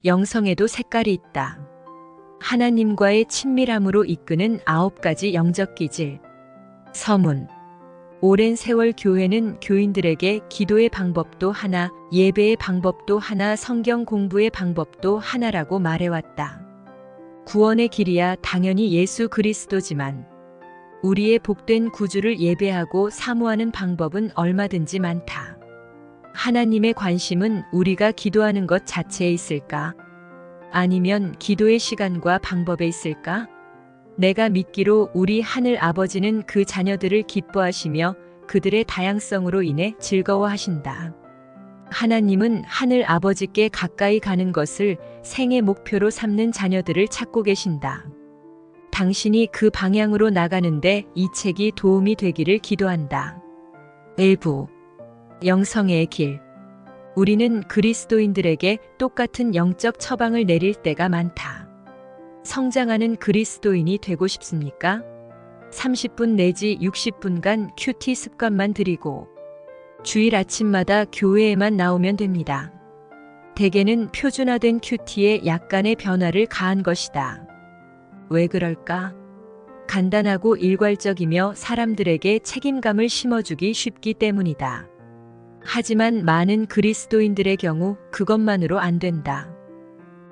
영성에도 색깔이 있다. 하나님과의 친밀함으로 이끄는 9가지 영적 기질. 서문. 오랜 세월 교회는 교인들에게 기도의 방법도 하나, 예배의 방법도 하나, 성경 공부의 방법도 하나라고 말해왔다. 구원의 길이야 당연히 예수 그리스도지만 우리의 복된 구주를 예배하고 사모하는 방법은 얼마든지 많다. 하나님의 관심은 우리가 기도하는 것 자체에 있을까? 아니면 기도의 시간과 방법에 있을까? 내가 믿기로 우리 하늘 아버지는 그 자녀들을 기뻐하시며 그들의 다양성으로 인해 즐거워하신다. 하나님은 하늘 아버지께 가까이 가는 것을 생애 목표로 삼는 자녀들을 찾고 계신다. 당신이 그 방향으로 나가는데 이 책이 도움이 되기를 기도한다. 일부. 영성의 길. 우리는 그리스도인들에게 똑같은 영적 처방을 내릴 때가 많다. 성장하는 그리스도인이 되고 싶습니까? 30분 내지 60분간 큐티 습관만 들이고 주일 아침마다 교회에만 나오면 됩니다. 대개는 표준화된 큐티에 약간의 변화를 가한 것이다. 왜 그럴까? 간단하고 일괄적이며 사람들에게 책임감을 심어주기 쉽기 때문이다. 하지만 많은 그리스도인들의 경우 그것만으로 안 된다.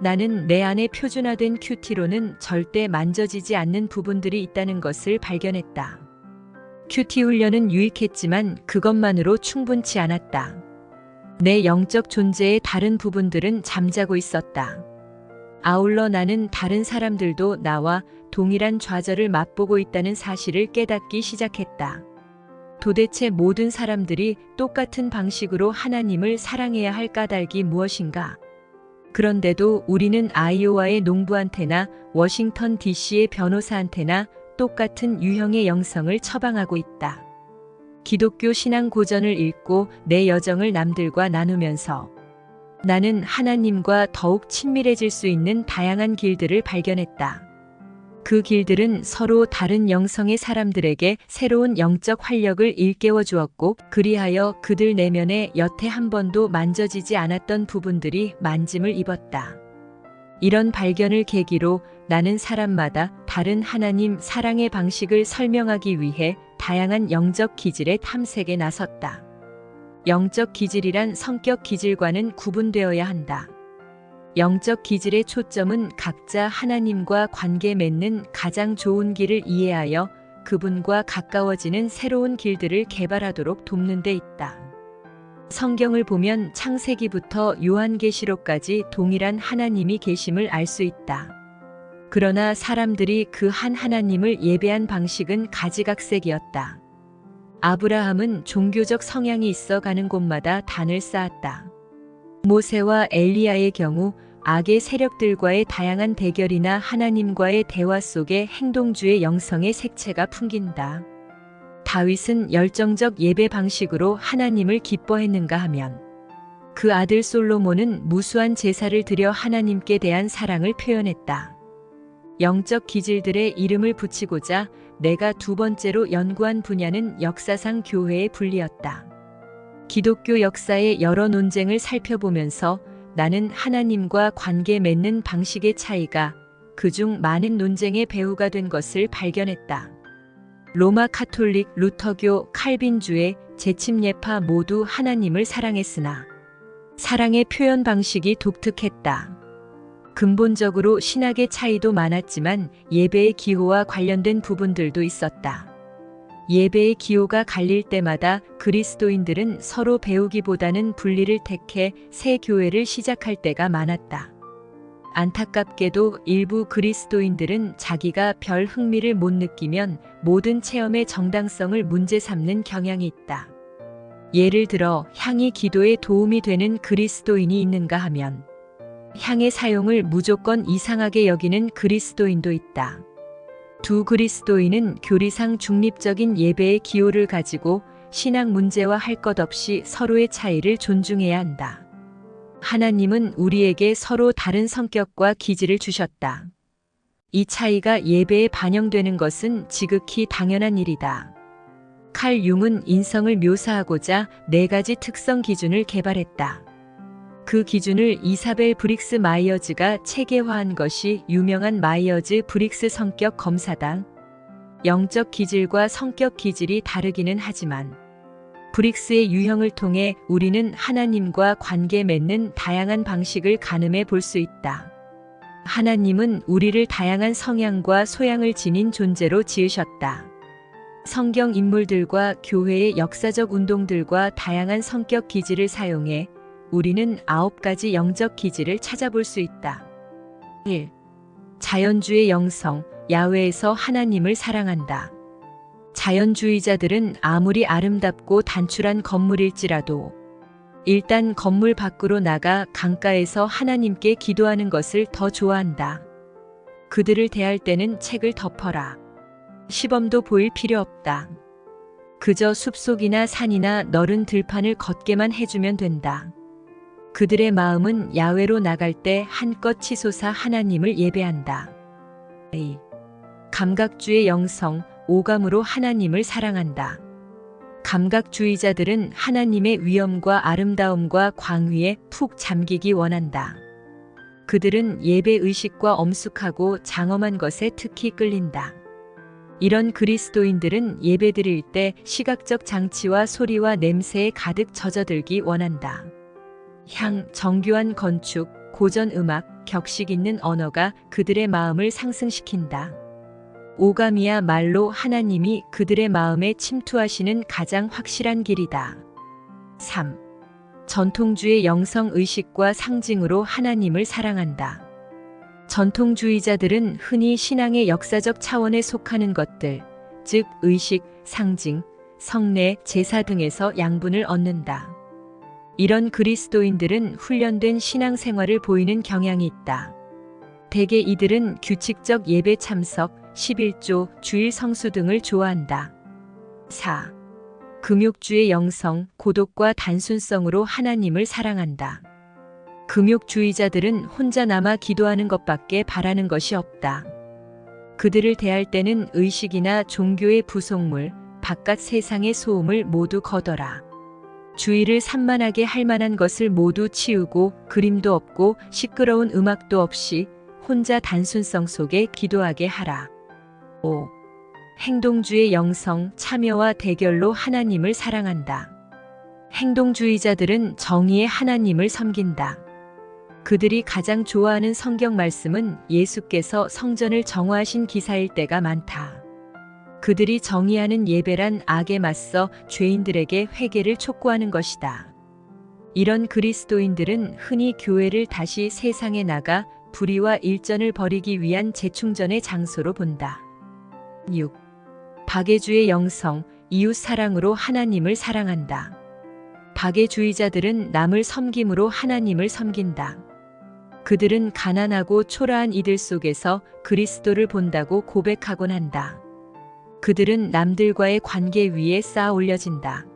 나는 내 안에 표준화된 큐티로는 절대 만져지지 않는 부분들이 있다는 것을 발견했다. 큐티 훈련은 유익했지만 그것만으로 충분치 않았다. 내 영적 존재의 다른 부분들은 잠자고 있었다. 아울러 나는 다른 사람들도 나와 동일한 좌절을 맛보고 있다는 사실을 깨닫기 시작했다. 도대체 모든 사람들이 똑같은 방식으로 하나님을 사랑해야 할 까닭이 무엇인가? 그런데도 우리는 아이오와의 농부한테나 워싱턴 DC의 변호사한테나 똑같은 유형의 영성을 처방하고 있다. 기독교 신앙 고전을 읽고 내 여정을 남들과 나누면서 나는 하나님과 더욱 친밀해질 수 있는 다양한 길들을 발견했다. 그 길들은 서로 다른 영성의 사람들에게 새로운 영적 활력을 일깨워 주었고, 그리하여 그들 내면에 여태 한 번도 만져지지 않았던 부분들이 만짐을 입었다. 이런 발견을 계기로 나는 사람마다 다른 하나님 사랑의 방식을 설명하기 위해 다양한 영적 기질의 탐색에 나섰다. 영적 기질이란 성격 기질과는 구분되어야 한다. 영적 기질의 초점은 각자 하나님과 관계 맺는 가장 좋은 길을 이해하여 그분과 가까워지는 새로운 길들을 개발하도록 돕는 데 있다. 성경을 보면 창세기부터 요한계시록까지 동일한 하나님이 계심을 알 수 있다. 그러나 사람들이 그 한 하나님을 예배한 방식은 가지각색이었다. 아브라함은 종교적 성향이 있어 가는 곳마다 단을 쌓았다. 모세와 엘리야의 경우 악의 세력들과의 다양한 대결이나 하나님과의 대화 속에 행동주의 영성의 색채가 풍긴다. 다윗은 열정적 예배 방식으로 하나님을 기뻐했는가 하면 그 아들 솔로몬은 무수한 제사를 드려 하나님께 대한 사랑을 표현했다. 영적 기질들의 이름을 붙이고자 내가 두 번째로 연구한 분야는 역사상 교회의 분리였다. 기독교 역사의 여러 논쟁을 살펴보면서 나는 하나님과 관계 맺는 방식의 차이가 그중 많은 논쟁의 배후가 된 것을 발견했다. 로마 카톨릭, 루터교, 칼빈주의, 재침예파 모두 하나님을 사랑했으나 사랑의 표현 방식이 독특했다. 근본적으로 신학의 차이도 많았지만 예배의 기호와 관련된 부분들도 있었다. 예배의 기호가 갈릴 때마다 그리스도인들은 서로 배우기보다는 분리를 택해 새 교회를 시작할 때가 많았다. 안타깝게도 일부 그리스도인들은 자기가 별 흥미를 못 느끼면 모든 체험의 정당성을 문제 삼는 경향이 있다. 예를 들어 향이 기도에 도움이 되는 그리스도인이 있는가 하면 향의 사용을 무조건 이상하게 여기는 그리스도인도 있다. 두 그리스도인은 교리상 중립적인 예배의 기호를 가지고 신앙 문제와 할 것 없이 서로의 차이를 존중해야 한다. 하나님은 우리에게 서로 다른 성격과 기질을 주셨다. 이 차이가 예배에 반영되는 것은 지극히 당연한 일이다. 칼 융은 인성을 묘사하고자 4가지 특성 기준을 개발했다. 그 기준을 이사벨 브릭스 마이어즈가 체계화한 것이 유명한 마이어즈 브릭스 성격 검사다. 영적 기질과 성격 기질이 다르기는 하지만 브릭스의 유형을 통해 우리는 하나님과 관계 맺는 다양한 방식을 가늠해 볼 수 있다. 하나님은 우리를 다양한 성향과 소양을 지닌 존재로 지으셨다. 성경 인물들과 교회의 역사적 운동들과 다양한 성격 기질을 사용해 우리는 9가지 영적 기질을 찾아볼 수 있다. 1. 자연주의 영성, 야훼에서 하나님을 사랑한다. 자연주의자들은 아무리 아름답고 단출한 건물일지라도 일단 건물 밖으로 나가 강가에서 하나님께 기도하는 것을 더 좋아한다. 그들을 대할 때는 책을 덮어라. 시범도 보일 필요 없다. 그저 숲속이나 산이나 너른 들판을 걷게만 해주면 된다. 그들의 마음은 야훼로 나갈 때 한껏 치솟아 하나님을 예배한다. 2. 감각주의 영성, 오감으로 하나님을 사랑한다. 감각주의자들은 하나님의 위엄과 아름다움과 광위에 푹 잠기기 원한다. 그들은 예배 의식과 엄숙하고 장엄한 것에 특히 끌린다. 이런 그리스도인들은 예배드릴 때 시각적 장치와 소리와 냄새에 가득 젖어들기 원한다. 향, 정교한 건축, 고전 음악, 격식 있는 언어가 그들의 마음을 상승시킨다. 오감이야말로 하나님이 그들의 마음에 침투하시는 가장 확실한 길이다. 3. 전통주의 영성 의식과 상징으로 하나님을 사랑한다. 전통주의자들은 흔히 신앙의 역사적 차원에 속하는 것들, 즉 의식, 상징, 성례, 제사 등에서 양분을 얻는다. 이런 그리스도인들은 훈련된 신앙생활을 보이는 경향이 있다. 대개 이들은 규칙적 예배 참석, 11조, 주일 성수 등을 좋아한다. 4. 금욕주의 영성, 고독과 단순성으로 하나님을 사랑한다. 금욕주의자들은 혼자 남아 기도하는 것밖에 바라는 것이 없다. 그들을 대할 때는 의식이나 종교의 부속물, 바깥 세상의 소음을 모두 거둬라. 주의를 산만하게 할 만한 것을 모두 치우고 그림도 없고 시끄러운 음악도 없이 혼자 단순성 속에 기도하게 하라. 5. 행동주의 영성, 참여와 대결로 하나님을 사랑한다. 행동주의자들은 정의의 하나님을 섬긴다. 그들이 가장 좋아하는 성경 말씀은 예수께서 성전을 정화하신 기사일 때가 많다. 그들이 정의하는 예배란 악에 맞서 죄인들에게 회개를 촉구하는 것이다. 이런 그리스도인들은 흔히 교회를 다시 세상에 나가 불의와 일전을 벌이기 위한 재충전의 장소로 본다. 6. 박애주의 영성, 이웃 사랑으로 하나님을 사랑한다. 박애주의자들은 남을 섬김으로 하나님을 섬긴다. 그들은 가난하고 초라한 이들 속에서 그리스도를 본다고 고백하곤 한다. 그들은 남들과의 관계 위에 쌓아 올려진다.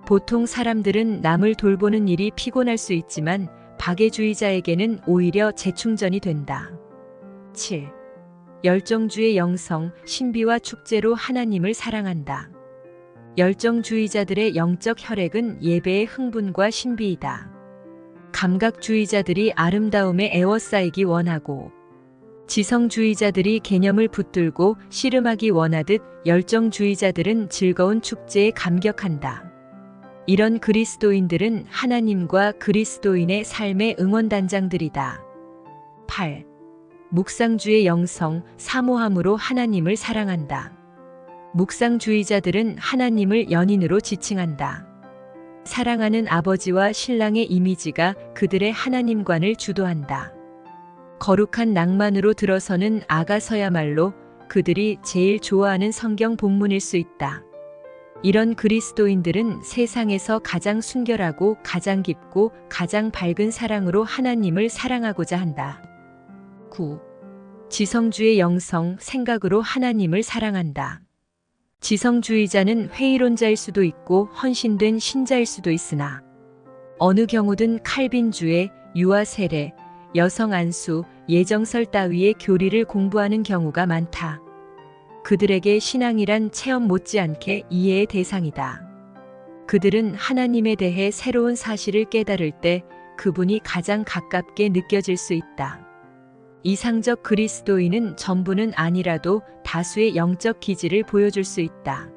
보통 사람들은 남을 돌보는 일이 피곤할 수 있지만 박애주의자에게는 오히려 재충전이 된다. 7. 열정주의 영성, 신비와 축제로 하나님을 사랑한다. 열정주의자들의 영적 혈액은 예배의 흥분과 신비이다. 감각주의자들이 아름다움에 애워싸이기 원하고 지성주의자들이 개념을 붙들고 씨름하기 원하듯 열정주의자들은 즐거운 축제에 감격한다. 이런 그리스도인들은 하나님과 그리스도인의 삶의 응원단장들이다. 8. 묵상주의 영성, 사모함으로 하나님을 사랑한다. 묵상주의자들은 하나님을 연인으로 지칭한다. 사랑하는 아버지와 신랑의 이미지가 그들의 하나님관을 주도한다. 거룩한 낭만으로 들어서는 아가서야말로 그들이 제일 좋아하는 성경 본문일 수 있다. 이런 그리스도인들은 세상에서 가장 순결하고 가장 깊고 가장 밝은 사랑으로 하나님을 사랑하고자 한다. 9. 지성주의 영성, 생각으로 하나님을 사랑한다. 지성주의자는 회의론자일 수도 있고 헌신된 신자일 수도 있으나 어느 경우든 칼빈주의, 유아 세례, 여성 안수, 예정설 따위의 교리를 공부하는 경우가 많다. 그들에게 신앙이란 체험 못지않게 이해의 대상이다. 그들은 하나님에 대해 새로운 사실을 깨달을 때 그분이 가장 가깝게 느껴질 수 있다. 이상적 그리스도인은 전부는 아니라도 다수의 영적 기질을 보여줄 수 있다.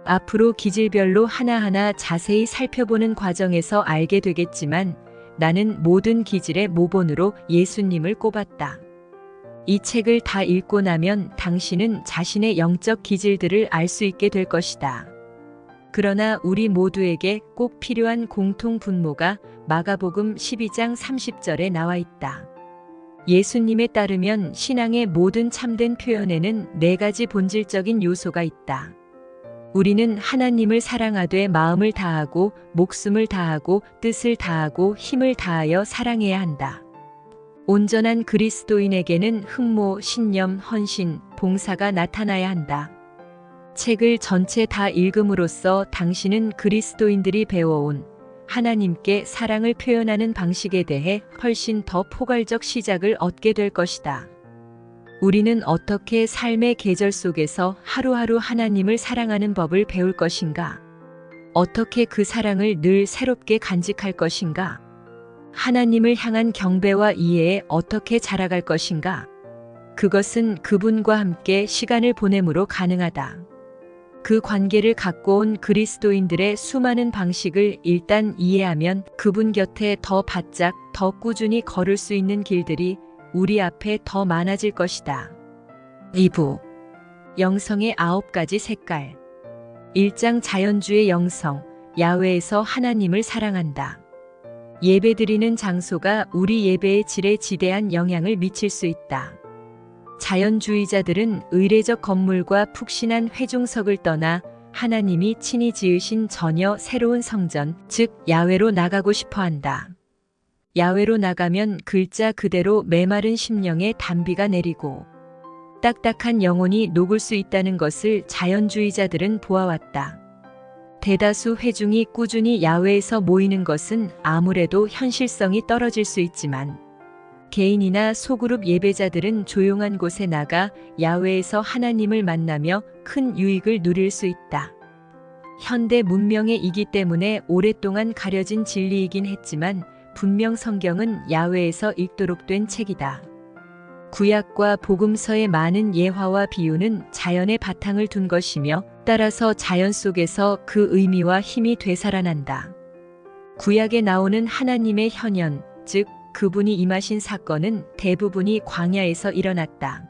앞으로 기질별로 하나하나 자세히 살펴보는 과정에서 알게 되겠지만 나는 모든 기질의 모본으로 예수님을 꼽았다. 이 책을 다 읽고 나면 당신은 자신의 영적 기질들을 알 수 있게 될 것이다. 그러나 우리 모두에게 꼭 필요한 공통 분모가 마가복음 12장 30절에 나와 있다. 예수님에 따르면 신앙의 모든 참된 표현에는 4가지 본질적인 요소가 있다. 우리는 하나님을 사랑하되 마음을 다하고 목숨을 다하고 뜻을 다하고 힘을 다하여 사랑해야 한다. 온전한 그리스도인에게는 흠모, 신념, 헌신, 봉사가 나타나야 한다. 책을 전체 다 읽음으로써 당신은 그리스도인들이 배워온 하나님께 사랑을 표현하는 방식에 대해 훨씬 더 포괄적 시작을 얻게 될 것이다. 우리는 어떻게 삶의 계절 속에서 하루하루 하나님을 사랑하는 법을 배울 것인가? 어떻게 그 사랑을 늘 새롭게 간직할 것인가? 하나님을 향한 경배와 이해에 어떻게 자라갈 것인가? 그것은 그분과 함께 시간을 보냄으로 가능하다. 그 관계를 갖고 온 그리스도인들의 수많은 방식을 일단 이해하면 그분 곁에 더 바짝, 더 꾸준히 걸을 수 있는 길들이 우리 앞에 더 많아질 것이다. 2부 영성의 9가지 색깔 1장 자연주의 영성, 야훼에서 하나님을 사랑한다. 예배드리는 장소가 우리 예배의 질에 지대한 영향을 미칠 수 있다. 자연주의자들은 의례적 건물과 푹신한 회중석을 떠나 하나님이 친히 지으신 전혀 새로운 성전, 즉 야훼로 나가고 싶어 한다. 야훼로 나가면 글자 그대로 메마른 심령에 단비가 내리고 딱딱한 영혼이 녹을 수 있다는 것을 자연주의자들은 보아왔다. 대다수 회중이 꾸준히 야훼에서 모이는 것은 아무래도 현실성이 떨어질 수 있지만 개인이나 소그룹 예배자들은 조용한 곳에 나가 야훼에서 하나님을 만나며 큰 유익을 누릴 수 있다. 현대 문명의 이기 때문에 오랫동안 가려진 진리이긴 했지만 분명 성경은 야훼에서 읽도록 된 책이다. 구약과 복음서의 많은 예화와 비유는 자연의 바탕을 둔 것이며 따라서 자연 속에서 그 의미와 힘이 되살아난다. 구약에 나오는 하나님의 현현, 즉 그분이 임하신 사건은 대부분이 광야에서 일어났다.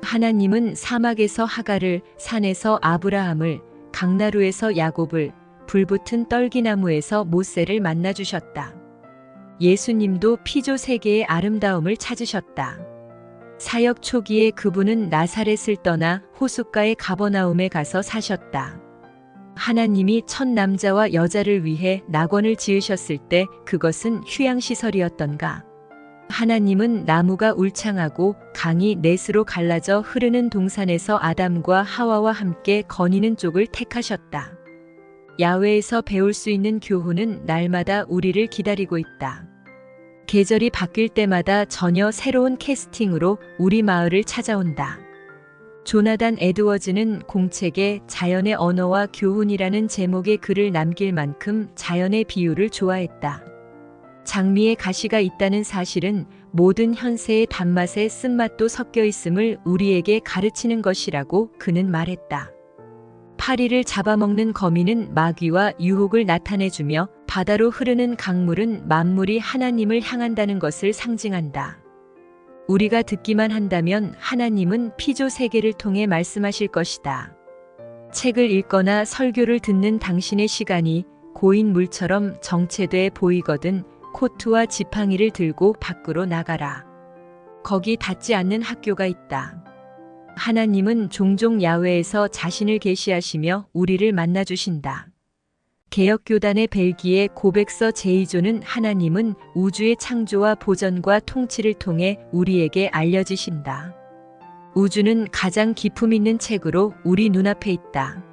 하나님은 사막에서 하갈을, 산에서 아브라함을, 강나루에서 야곱을, 불붙은 떨기나무에서 모세를 만나주셨다. 예수님도 피조 세계의 아름다움을 찾으셨다. 사역 초기에 그분은 나사렛을 떠나 호숫가의 가버나움에 가서 사셨다. 하나님이 첫 남자와 여자를 위해 낙원을 지으셨을 때 그것은 휴양시설이었던가? 하나님은 나무가 울창하고 강이 넷으로 갈라져 흐르는 동산에서 아담과 하와와 함께 거니는 쪽을 택하셨다. 야훼에서 배울 수 있는 교훈은 날마다 우리를 기다리고 있다. 계절이 바뀔 때마다 전혀 새로운 캐스팅으로 우리 마을을 찾아온다. 조나단 에드워즈는 공책에 자연의 언어와 교훈이라는 제목의 글을 남길 만큼 자연의 비유를 좋아했다. 장미에 가시가 있다는 사실은 모든 현세의 단맛에 쓴맛도 섞여 있음을 우리에게 가르치는 것이라고 그는 말했다. 파리를 잡아먹는 거미는 마귀와 유혹을 나타내주며 바다로 흐르는 강물은 만물이 하나님을 향한다는 것을 상징한다. 우리가 듣기만 한다면 하나님은 피조 세계를 통해 말씀하실 것이다. 책을 읽거나 설교를 듣는 당신의 시간이 고인 물처럼 정체돼 보이거든 코트와 지팡이를 들고 밖으로 나가라. 거기 닿지 않는 학교가 있다. 하나님은 종종 야훼에서 자신을 계시하시며 우리를 만나주신다. 개혁교단의 벨기에 고백서 제2조는 하나님은 우주의 창조와 보전과 통치를 통해 우리에게 알려지신다. 우주는 가장 기품 있는 책으로 우리 눈앞에 있다.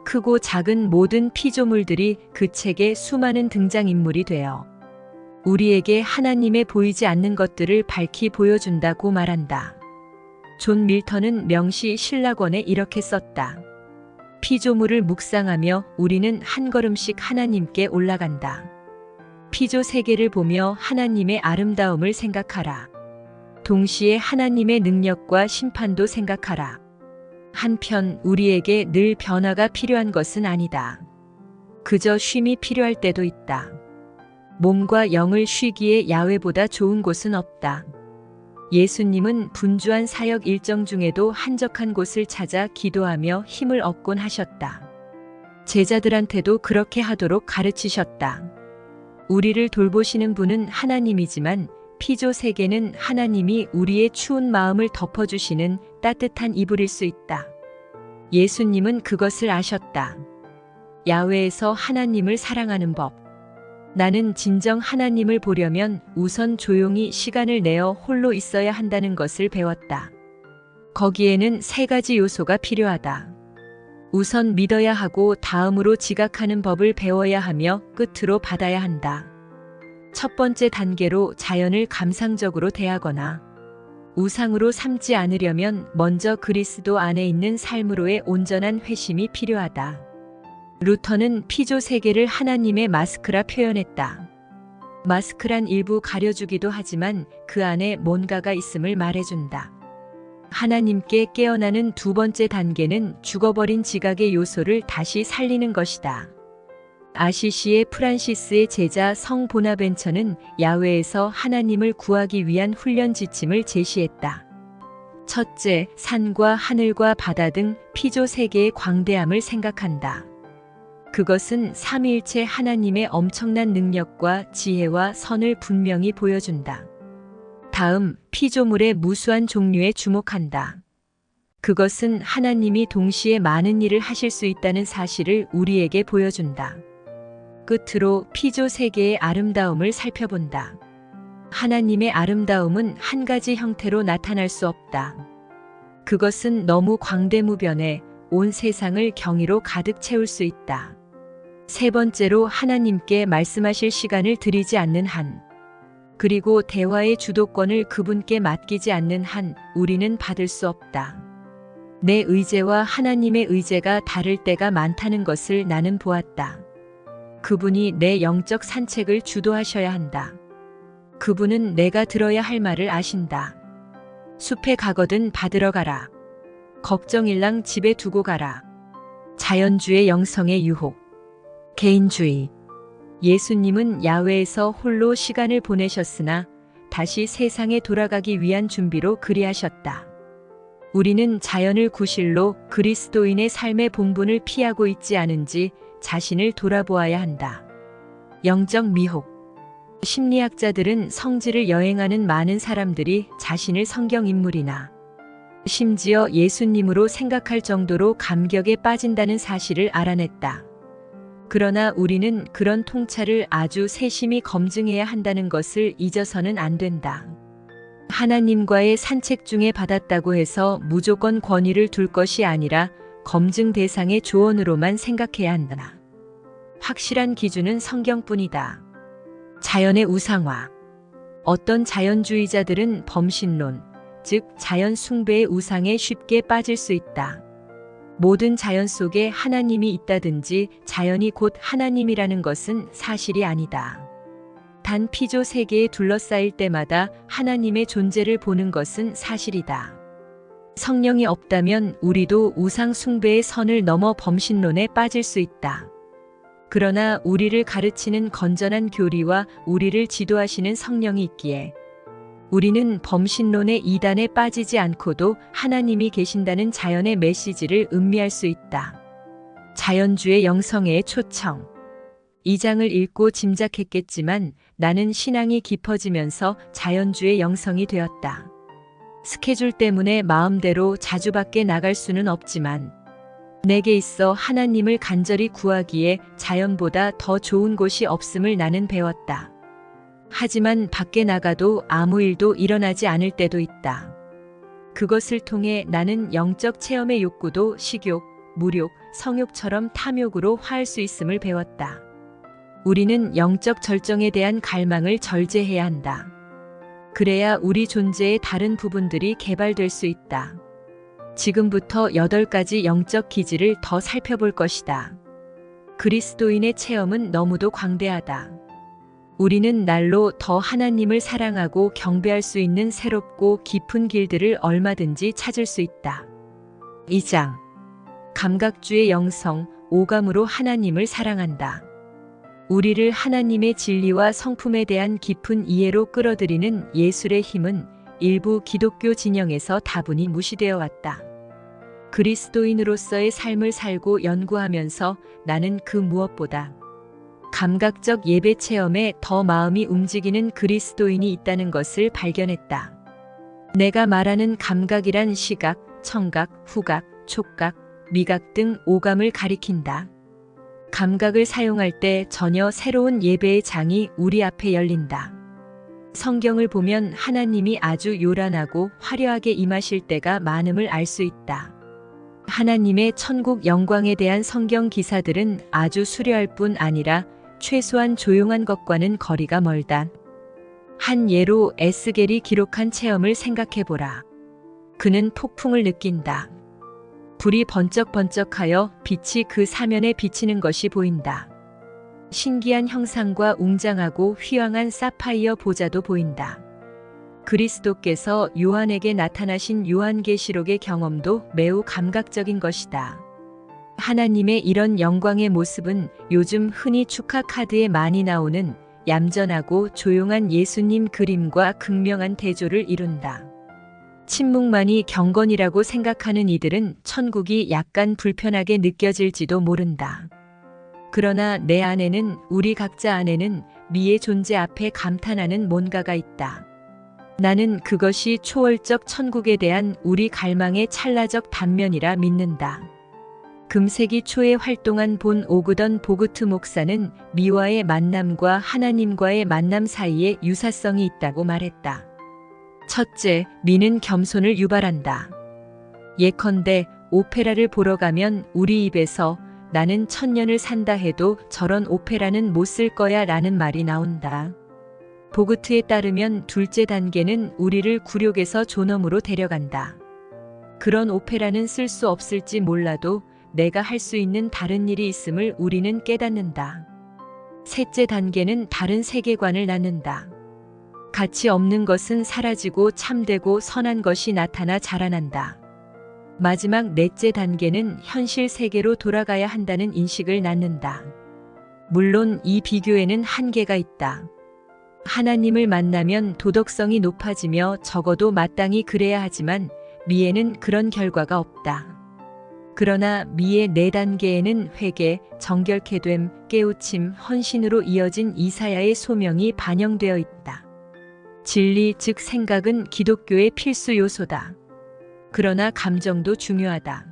크고 작은 모든 피조물들이 그 책의 수많은 등장인물이 되어 우리에게 하나님의 보이지 않는 것들을 밝히 보여준다고 말한다. 존 밀턴은 명시 신라권에 이렇게 썼다. 피조물을 묵상하며 우리는 한 걸음씩 하나님께 올라간다. 피조 세계를 보며 하나님의 아름다움을 생각하라. 동시에 하나님의 능력과 심판도 생각하라. 한편 우리에게 늘 변화가 필요한 것은 아니다. 그저 쉼이 필요할 때도 있다. 몸과 영을 쉬기에 야외보다 좋은 곳은 없다. 예수님은 분주한 사역 일정 중에도 한적한 곳을 찾아 기도하며 힘을 얻곤 하셨다. 제자들한테도 그렇게 하도록 가르치셨다. 우리를 돌보시는 분은 하나님이지만 피조 세계는 하나님이 우리의 추운 마음을 덮어주시는 따뜻한 이불일 수 있다. 예수님은 그것을 아셨다. 야외에서 하나님을 사랑하는 법. 나는 진정 하나님을 보려면 우선 조용히 시간을 내어 홀로 있어야 한다는 것을 배웠다. 거기에는 3가지 요소가 필요하다. 우선 믿어야 하고 다음으로 지각하는 법을 배워야 하며 끝으로 받아야 한다. 첫 번째 단계로 자연을 감상적으로 대하거나 우상으로 삼지 않으려면 먼저 그리스도 안에 있는 삶으로의 온전한 회심이 필요하다. 루터는 피조 세계를 하나님의 마스크라 표현했다. 마스크란 일부 가려주기도 하지만 그 안에 뭔가가 있음을 말해준다. 하나님께 깨어나는 2번째 단계는 죽어버린 지각의 요소를 다시 살리는 것이다. 아시시의 프란시스의 제자 성 보나벤처는 야외에서 하나님을 구하기 위한 훈련 지침을 제시했다. 첫째, 산과 하늘과 바다 등 피조 세계의 광대함을 생각한다. 그것은 삼위일체 하나님의 엄청난 능력과 지혜와 선을 분명히 보여준다. 다음, 피조물의 무수한 종류에 주목한다. 그것은 하나님이 동시에 많은 일을 하실 수 있다는 사실을 우리에게 보여준다. 끝으로 피조 세계의 아름다움을 살펴본다. 하나님의 아름다움은 한 가지 형태로 나타날 수 없다. 그것은 너무 광대무변해 온 세상을 경이로 가득 채울 수 있다. 3번째로 하나님께 말씀하실 시간을 드리지 않는 한, 그리고 대화의 주도권을 그분께 맡기지 않는 한 우리는 받을 수 없다. 내 의제와 하나님의 의제가 다를 때가 많다는 것을 나는 보았다. 그분이 내 영적 산책을 주도하셔야 한다. 그분은 내가 들어야 할 말을 아신다. 숲에 가거든 받으러 가라. 걱정일랑 집에 두고 가라. 자연주의 영성의 유혹. 개인주의. 예수님은 야외에서 홀로 시간을 보내셨으나 다시 세상에 돌아가기 위한 준비로 그리하셨다. 우리는 자연을 구실로 그리스도인의 삶의 본분을 피하고 있지 않은지 자신을 돌아보아야 한다. 영적 미혹. 심리학자들은 성지를 여행하는 많은 사람들이 자신을 성경인물이나 심지어 예수님으로 생각할 정도로 감격에 빠진다는 사실을 알아냈다. 그러나 우리는 그런 통찰을 아주 세심히 검증해야 한다는 것을 잊어서는 안 된다. 하나님과의 산책 중에 받았다고 해서 무조건 권위를 둘 것이 아니라 검증 대상의 조언으로만 생각해야 한다. 확실한 기준은 성경뿐이다. 자연의 우상화. 어떤 자연주의자들은 범신론, 즉 자연 숭배의 우상에 쉽게 빠질 수 있다. 모든 자연 속에 하나님이 있다든지 자연이 곧 하나님이라는 것은 사실이 아니다. 단 피조 세계에 둘러싸일 때마다 하나님의 존재를 보는 것은 사실이다. 성령이 없다면 우리도 우상 숭배의 선을 넘어 범신론에 빠질 수 있다. 그러나 우리를 가르치는 건전한 교리와 우리를 지도하시는 성령이 있기에 우리는 범신론의 이단에 빠지지 않고도 하나님이 계신다는 자연의 메시지를 음미할 수 있다. 자연주의 영성의 초청. 이 장을 읽고 짐작했겠지만 나는 신앙이 깊어지면서 자연주의 영성이 되었다. 스케줄 때문에 마음대로 자주 밖에 나갈 수는 없지만 내게 있어 하나님을 간절히 구하기에 자연보다 더 좋은 곳이 없음을 나는 배웠다. 하지만 밖에 나가도 아무 일도 일어나지 않을 때도 있다. 그것을 통해 나는 영적 체험의 욕구도 식욕, 무욕, 성욕처럼 탐욕으로 화할 수 있음을 배웠다. 우리는 영적 절정에 대한 갈망을 절제해야 한다. 그래야 우리 존재의 다른 부분들이 개발될 수 있다. 지금부터 8가지 영적 기질을 더 살펴볼 것이다. 그리스도인의 체험은 너무도 광대하다. 우리는 날로 더 하나님을 사랑하고 경배할 수 있는 새롭고 깊은 길들을 얼마든지 찾을 수 있다. 2장. 감각주의 영성, 오감으로 하나님을 사랑한다. 우리를 하나님의 진리와 성품에 대한 깊은 이해로 끌어들이는 예술의 힘은 일부 기독교 진영에서 다분히 무시되어 왔다. 그리스도인으로서의 삶을 살고 연구하면서 나는 그 무엇보다 감각적 예배 체험에 더 마음이 움직이는 그리스도인이 있다는 것을 발견했다. 내가 말하는 감각이란 시각, 청각, 후각, 촉각, 미각 등 오감을 가리킨다. 감각을 사용할 때 전혀 새로운 예배의 장이 우리 앞에 열린다. 성경을 보면 하나님이 아주 요란하고 화려하게 임하실 때가 많음을 알 수 있다. 하나님의 천국 영광에 대한 성경 기사들은 아주 수려할 뿐 아니라 최소한 조용한 것과는 거리가 멀다. 한 예로 에스겔이 기록한 체험을 생각해보라. 그는 폭풍을 느낀다. 불이 번쩍번쩍하여 빛이 그 사면에 비치는 것이 보인다. 신기한 형상과 웅장하고 휘황한 사파이어 보좌도 보인다. 그리스도께서 요한에게 나타나신 요한계시록의 경험도 매우 감각적인 것이다. 하나님의 이런 영광의 모습은 요즘 흔히 축하 카드에 많이 나오는 얌전하고 조용한 예수님 그림과 극명한 대조를 이룬다. 침묵만이 경건이라고 생각하는 이들은 천국이 약간 불편하게 느껴질지도 모른다. 그러나 내 안에는, 우리 각자 안에는 미의 존재 앞에 감탄하는 뭔가가 있다. 나는 그것이 초월적 천국에 대한 우리 갈망의 찰나적 단면이라 믿는다. 금세기 초에 활동한 본 오그던 보그트 목사는 미와의 만남과 하나님과의 만남 사이에 유사성이 있다고 말했다. 첫째, 미는 겸손을 유발한다. 예컨대 오페라를 보러 가면 우리 입에서 나는 1000년을 산다 해도 저런 오페라는 못 쓸 거야 라는 말이 나온다. 보그트에 따르면 둘째 단계는 우리를 굴욕에서 존엄으로 데려간다. 그런 오페라는 쓸 수 없을지 몰라도 내가 할 수 있는 다른 일이 있음을 우리는 깨닫는다. 셋째 단계는 다른 세계관을 낳는다. 가치 없는 것은 사라지고 참되고 선한 것이 나타나 자라난다. 마지막 넷째 단계는 현실 세계로 돌아가야 한다는 인식을 낳는다. 물론 이 비교에는 한계가 있다. 하나님을 만나면 도덕성이 높아지며 적어도 마땅히 그래야 하지만 미에는 그런 결과가 없다. 그러나 미의 네 단계에는 회개, 정결케 됨, 깨우침, 헌신으로 이어진 이사야의 소명이 반영되어 있다. 진리 즉 생각은 기독교의 필수 요소다. 그러나 감정도 중요하다.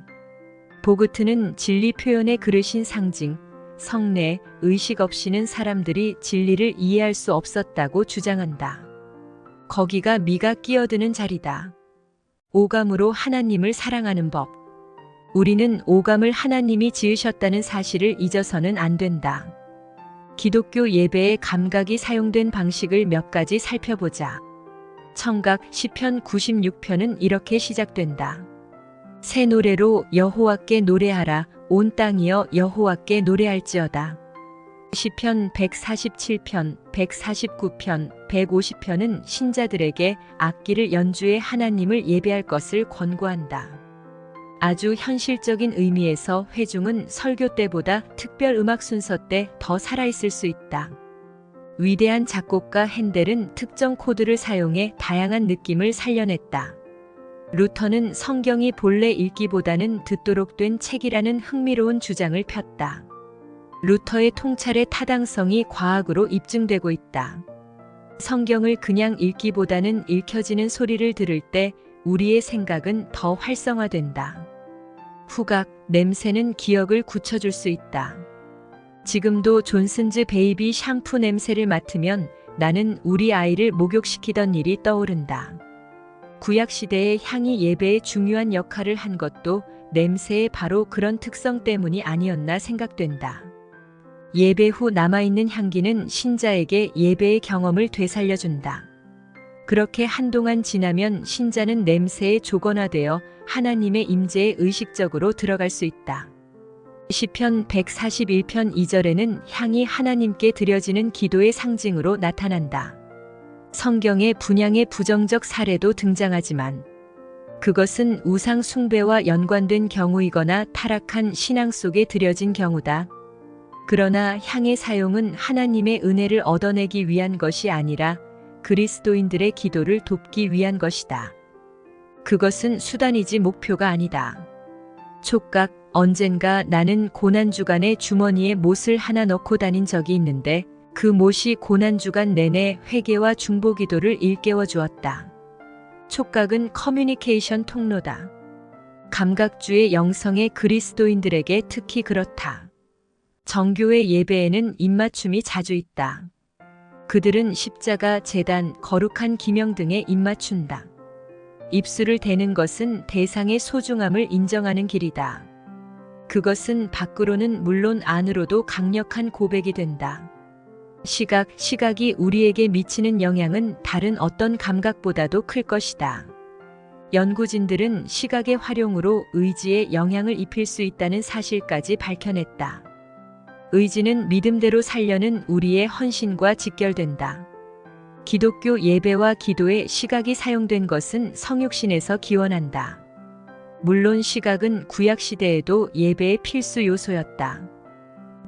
보그트는 진리 표현의 그릇인 상징, 성례, 의식 없이는 사람들이 진리를 이해할 수 없었다고 주장한다. 거기가 미가 끼어드는 자리다. 오감으로 하나님을 사랑하는 법. 우리는 오감을 하나님이 지으셨다는 사실을 잊어서는 안 된다. 기독교 예배에 감각이 사용된 방식을 몇 가지 살펴보자. 청각 시편 96편은 이렇게 시작된다. 새 노래로 여호와께 노래하라. 온 땅이여 여호와께 노래할지어다. 시편 147편, 149편, 150편은 신자들에게 악기를 연주해 하나님을 예배할 것을 권고한다. 아주 현실적인 의미에서 회중은 설교 때보다 특별 음악 순서 때 더 살아있을 수 있다. 위대한 작곡가 핸델은 특정 코드를 사용해 다양한 느낌을 살려냈다. 루터는 성경이 본래 읽기보다는 듣도록 된 책이라는 흥미로운 주장을 폈다. 루터의 통찰의 타당성이 과학으로 입증되고 있다. 성경을 그냥 읽기보다는 읽혀지는 소리를 들을 때 우리의 생각은 더 활성화된다. 후각, 냄새는 기억을 굳혀줄 수 있다. 지금도 존슨즈 베이비 샴푸 냄새를 맡으면 나는 우리 아이를 목욕시키던 일이 떠오른다. 구약시대의 향이 예배에 중요한 역할을 한 것도 냄새의 바로 그런 특성 때문이 아니었나 생각된다. 예배 후 남아있는 향기는 신자에게 예배의 경험을 되살려준다. 그렇게 한동안 지나면 신자는 냄새에 조건화되어 하나님의 임재에 의식적으로 들어갈 수 있다. 시편 141편 2절에는 향이 하나님께 드려지는 기도의 상징으로 나타난다. 성경에 분향의 부정적 사례도 등장하지만 그것은 우상 숭배와 연관된 경우이거나 타락한 신앙 속에 들여진 경우다. 그러나 향의 사용은 하나님의 은혜를 얻어내기 위한 것이 아니라 그리스도인들의 기도를 돕기 위한 것이다. 그것은 수단이지 목표가 아니다. 촉각, 언젠가 나는 고난주간에 주머니에 못을 하나 넣고 다닌 적이 있는데 그 못이 고난주간 내내 회개와 중보기도를 일깨워 주었다. 촉각은 커뮤니케이션 통로다. 감각주의 영성의 그리스도인들에게 특히 그렇다. 정교회 예배에는 입맞춤이 자주 있다. 그들은 십자가, 제단, 거룩한 기명 등에 입맞춘다. 입술을 대는 것은 대상의 소중함을 인정하는 길이다. 그것은 밖으로는 물론 안으로도 강력한 고백이 된다. 시각이 우리에게 미치는 영향은 다른 어떤 감각보다도 클 것이다. 연구진들은 시각의 활용으로 의지에 영향을 입힐 수 있다는 사실까지 밝혀냈다. 의지는 믿음대로 살려는 우리의 헌신과 직결된다. 기독교 예배와 기도에 시각이 사용된 것은 성육신에서 기원한다. 물론 시각은 구약시대에도 예배의 필수 요소였다.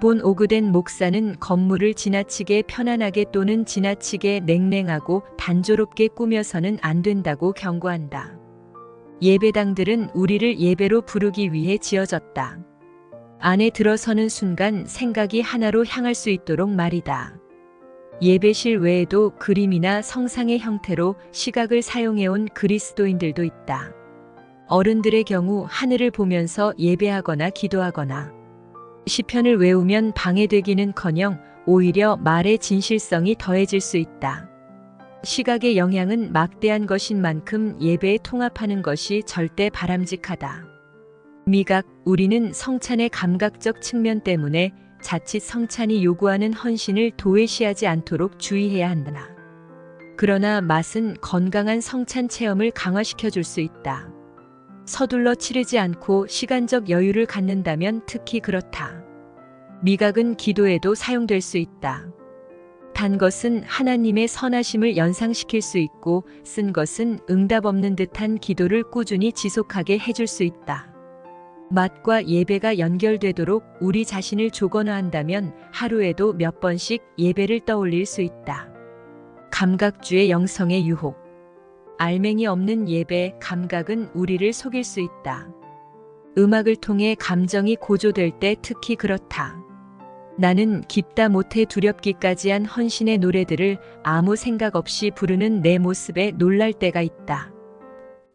본 오그된 목사는 건물을 지나치게 편안하게 또는 지나치게 냉랭하고 단조롭게 꾸며서는 안 된다고 경고한다. 예배당들은 우리를 예배로 부르기 위해 지어졌다. 안에 들어서는 순간 생각이 하나로 향할 수 있도록 말이다. 예배실 외에도 그림이나 성상의 형태로 시각을 사용해온 그리스도인들도 있다. 어른들의 경우 하늘을 보면서 예배하거나 기도하거나 시편을 외우면 방해되기는커녕 오히려 말의 진실성이 더해질 수 있다. 시각의 영향은 막대한 것인 만큼 예배에 통합하는 것이 절대 바람직하다. 미각, 우리는 성찬의 감각적 측면 때문에 자칫 성찬이 요구하는 헌신을 도외시하지 않도록 주의해야 한다. 그러나 맛은 건강한 성찬 체험을 강화시켜 줄 수 있다. 서둘러 치르지 않고 시간적 여유를 갖는다면 특히 그렇다. 미각은 기도에도 사용될 수 있다. 단 것은 하나님의 선하심을 연상시킬 수 있고 쓴 것은 응답 없는 듯한 기도를 꾸준히 지속하게 해줄 수 있다. 맛과 예배가 연결되도록 우리 자신을 조건화한다면 하루에도 몇 번씩 예배를 떠올릴 수 있다. 감각주의 영성의 유혹. 알맹이 없는 예배, 감각은 우리를 속일 수 있다. 음악을 통해 감정이 고조될 때 특히 그렇다. 나는 깊다 못해 두렵기까지 한 헌신의 노래들을 아무 생각 없이 부르는 내 모습에 놀랄 때가 있다.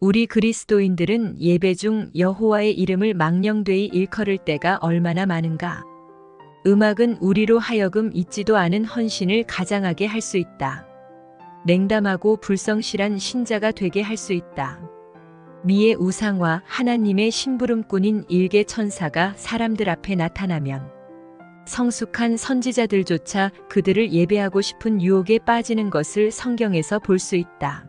우리 그리스도인들은 예배 중 여호와의 이름을 망령되이 일컬을 때가 얼마나 많은가. 음악은 우리로 하여금 잊지도 않은 헌신을 가장하게 할 수 있다. 냉담하고 불성실한 신자가 되게 할 수 있다. 미의 우상과 하나님의 심부름꾼인 일개 천사가 사람들 앞에 나타나면 성숙한 선지자들조차 그들을 예배하고 싶은 유혹에 빠지는 것을 성경에서 볼 수 있다.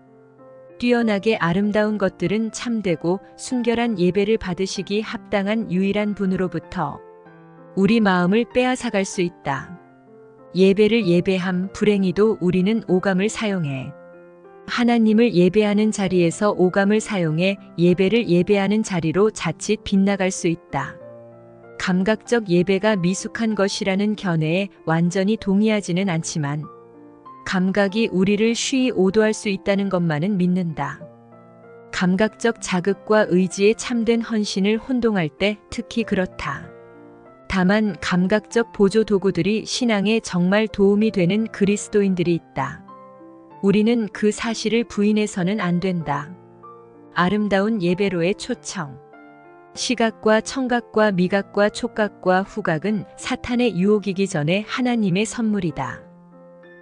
뛰어나게 아름다운 것들은 참되고 순결한 예배를 받으시기 합당한 유일한 분으로부터 우리 마음을 빼앗아갈 수 있다. 예배를 예배함 불행히도 우리는 오감을 사용해 하나님을 예배하는 자리에서 오감을 사용해 예배를 예배하는 자리로 자칫 빗나갈 수 있다. 감각적 예배가 미숙한 것이라는 견해에 완전히 동의하지는 않지만 감각이 우리를 쉬이 오도할 수 있다는 것만은 믿는다. 감각적 자극과 의지의 참된 헌신을 혼동할 때 특히 그렇다. 다만 감각적 보조 도구들이 신앙에 정말 도움이 되는 그리스도인들이 있다. 우리는 그 사실을 부인해서는 안 된다. 아름다운 예배로의 초청. 시각과 청각과 미각과 촉각과 후각은 사탄의 유혹이기 전에 하나님의 선물이다.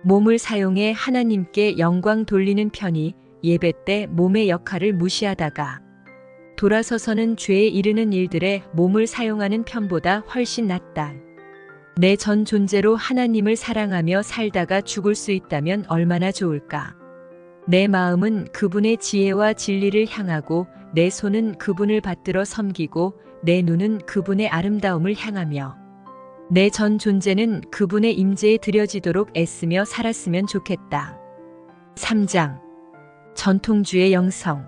몸을 사용해 하나님께 영광 돌리는 편이 예배 때 몸의 역할을 무시하다가 돌아서서는 죄에 이르는 일들에 몸을 사용하는 편보다 훨씬 낫다. 내 전 존재로 하나님을 사랑하며 살다가 죽을 수 있다면 얼마나 좋을까. 내 마음은 그분의 지혜와 진리를 향하고 내 손은 그분을 받들어 섬기고 내 눈은 그분의 아름다움을 향하며 내 전 존재는 그분의 임재에 드려지도록 애쓰며 살았으면 좋겠다. 3장. 전통주의 영성.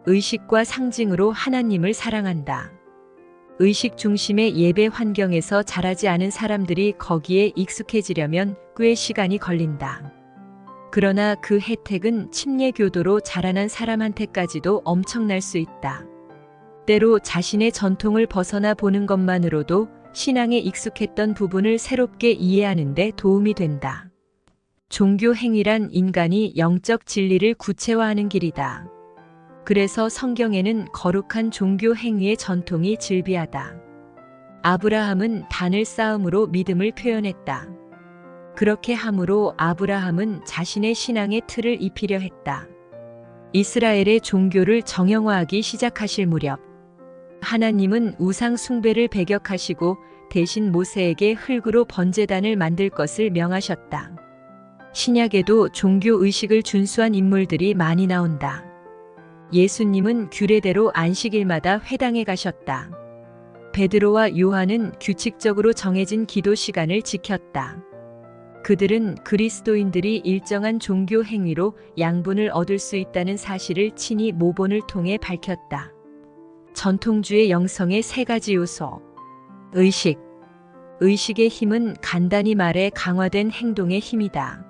의식과 상징으로 하나님을 사랑한다. 의식 중심의 예배 환경에서 자라지 않은 사람들이 거기에 익숙해지려면 꽤 시간이 걸린다. 그러나 그 혜택은 침례교도로 자라난 사람한테까지도 엄청날 수 있다. 때로 자신의 전통을 벗어나 보는 것만으로도 신앙에 익숙했던 부분을 새롭게 이해하는 데 도움이 된다. 종교 행위란 인간이 영적 진리를 구체화하는 길이다. 그래서 성경에는 거룩한 종교 행위의 전통이 즐비하다. 아브라함은 단을 쌓음으로 믿음을 표현했다. 그렇게 함으로 아브라함은 자신의 신앙의 틀을 입히려 했다. 이스라엘의 종교를 정형화하기 시작하실 무렵 하나님은 우상 숭배를 배격하시고 대신 모세에게 흙으로 번제단을 만들 것을 명하셨다. 신약에도 종교 의식을 준수한 인물들이 많이 나온다. 예수님은 규례대로 안식일마다 회당에 가셨다. 베드로와 요한은 규칙적으로 정해진 기도 시간을 지켰다. 그들은 그리스도인들이 일정한 종교 행위로 양분을 얻을 수 있다는 사실을 친히 모본을 통해 밝혔다. 전통주의 영성의 세 가지 요소. 의식. 의식의 힘은 간단히 말해 강화된 행동의 힘이다.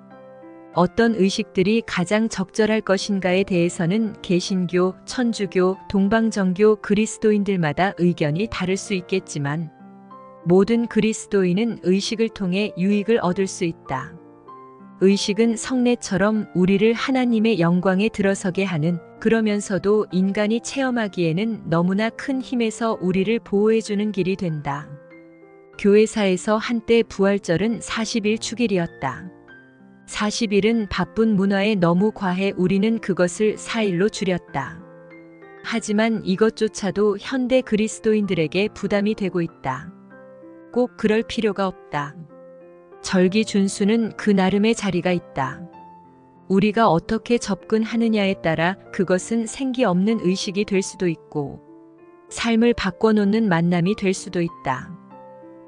어떤 의식들이 가장 적절할 것인가에 대해서는 개신교, 천주교, 동방정교 그리스도인들마다 의견이 다를 수 있겠지만 모든 그리스도인은 의식을 통해 유익을 얻을 수 있다. 의식은 성례처럼 우리를 하나님의 영광에 들어서게 하는, 그러면서도 인간이 체험하기에는 너무나 큰 힘에서 우리를 보호해주는 길이 된다. 교회사에서 한때 부활절은 40일 축일이었다. 40일은 바쁜 문화에 너무 과해 우리는 그것을 4일로 줄였다. 하지만 이것조차도 현대 그리스도인들에게 부담이 되고 있다. 꼭 그럴 필요가 없다. 절기 준수는 그 나름의 자리가 있다. 우리가 어떻게 접근하느냐에 따라 그것은 생기 없는 의식이 될 수도 있고 삶을 바꿔놓는 만남이 될 수도 있다.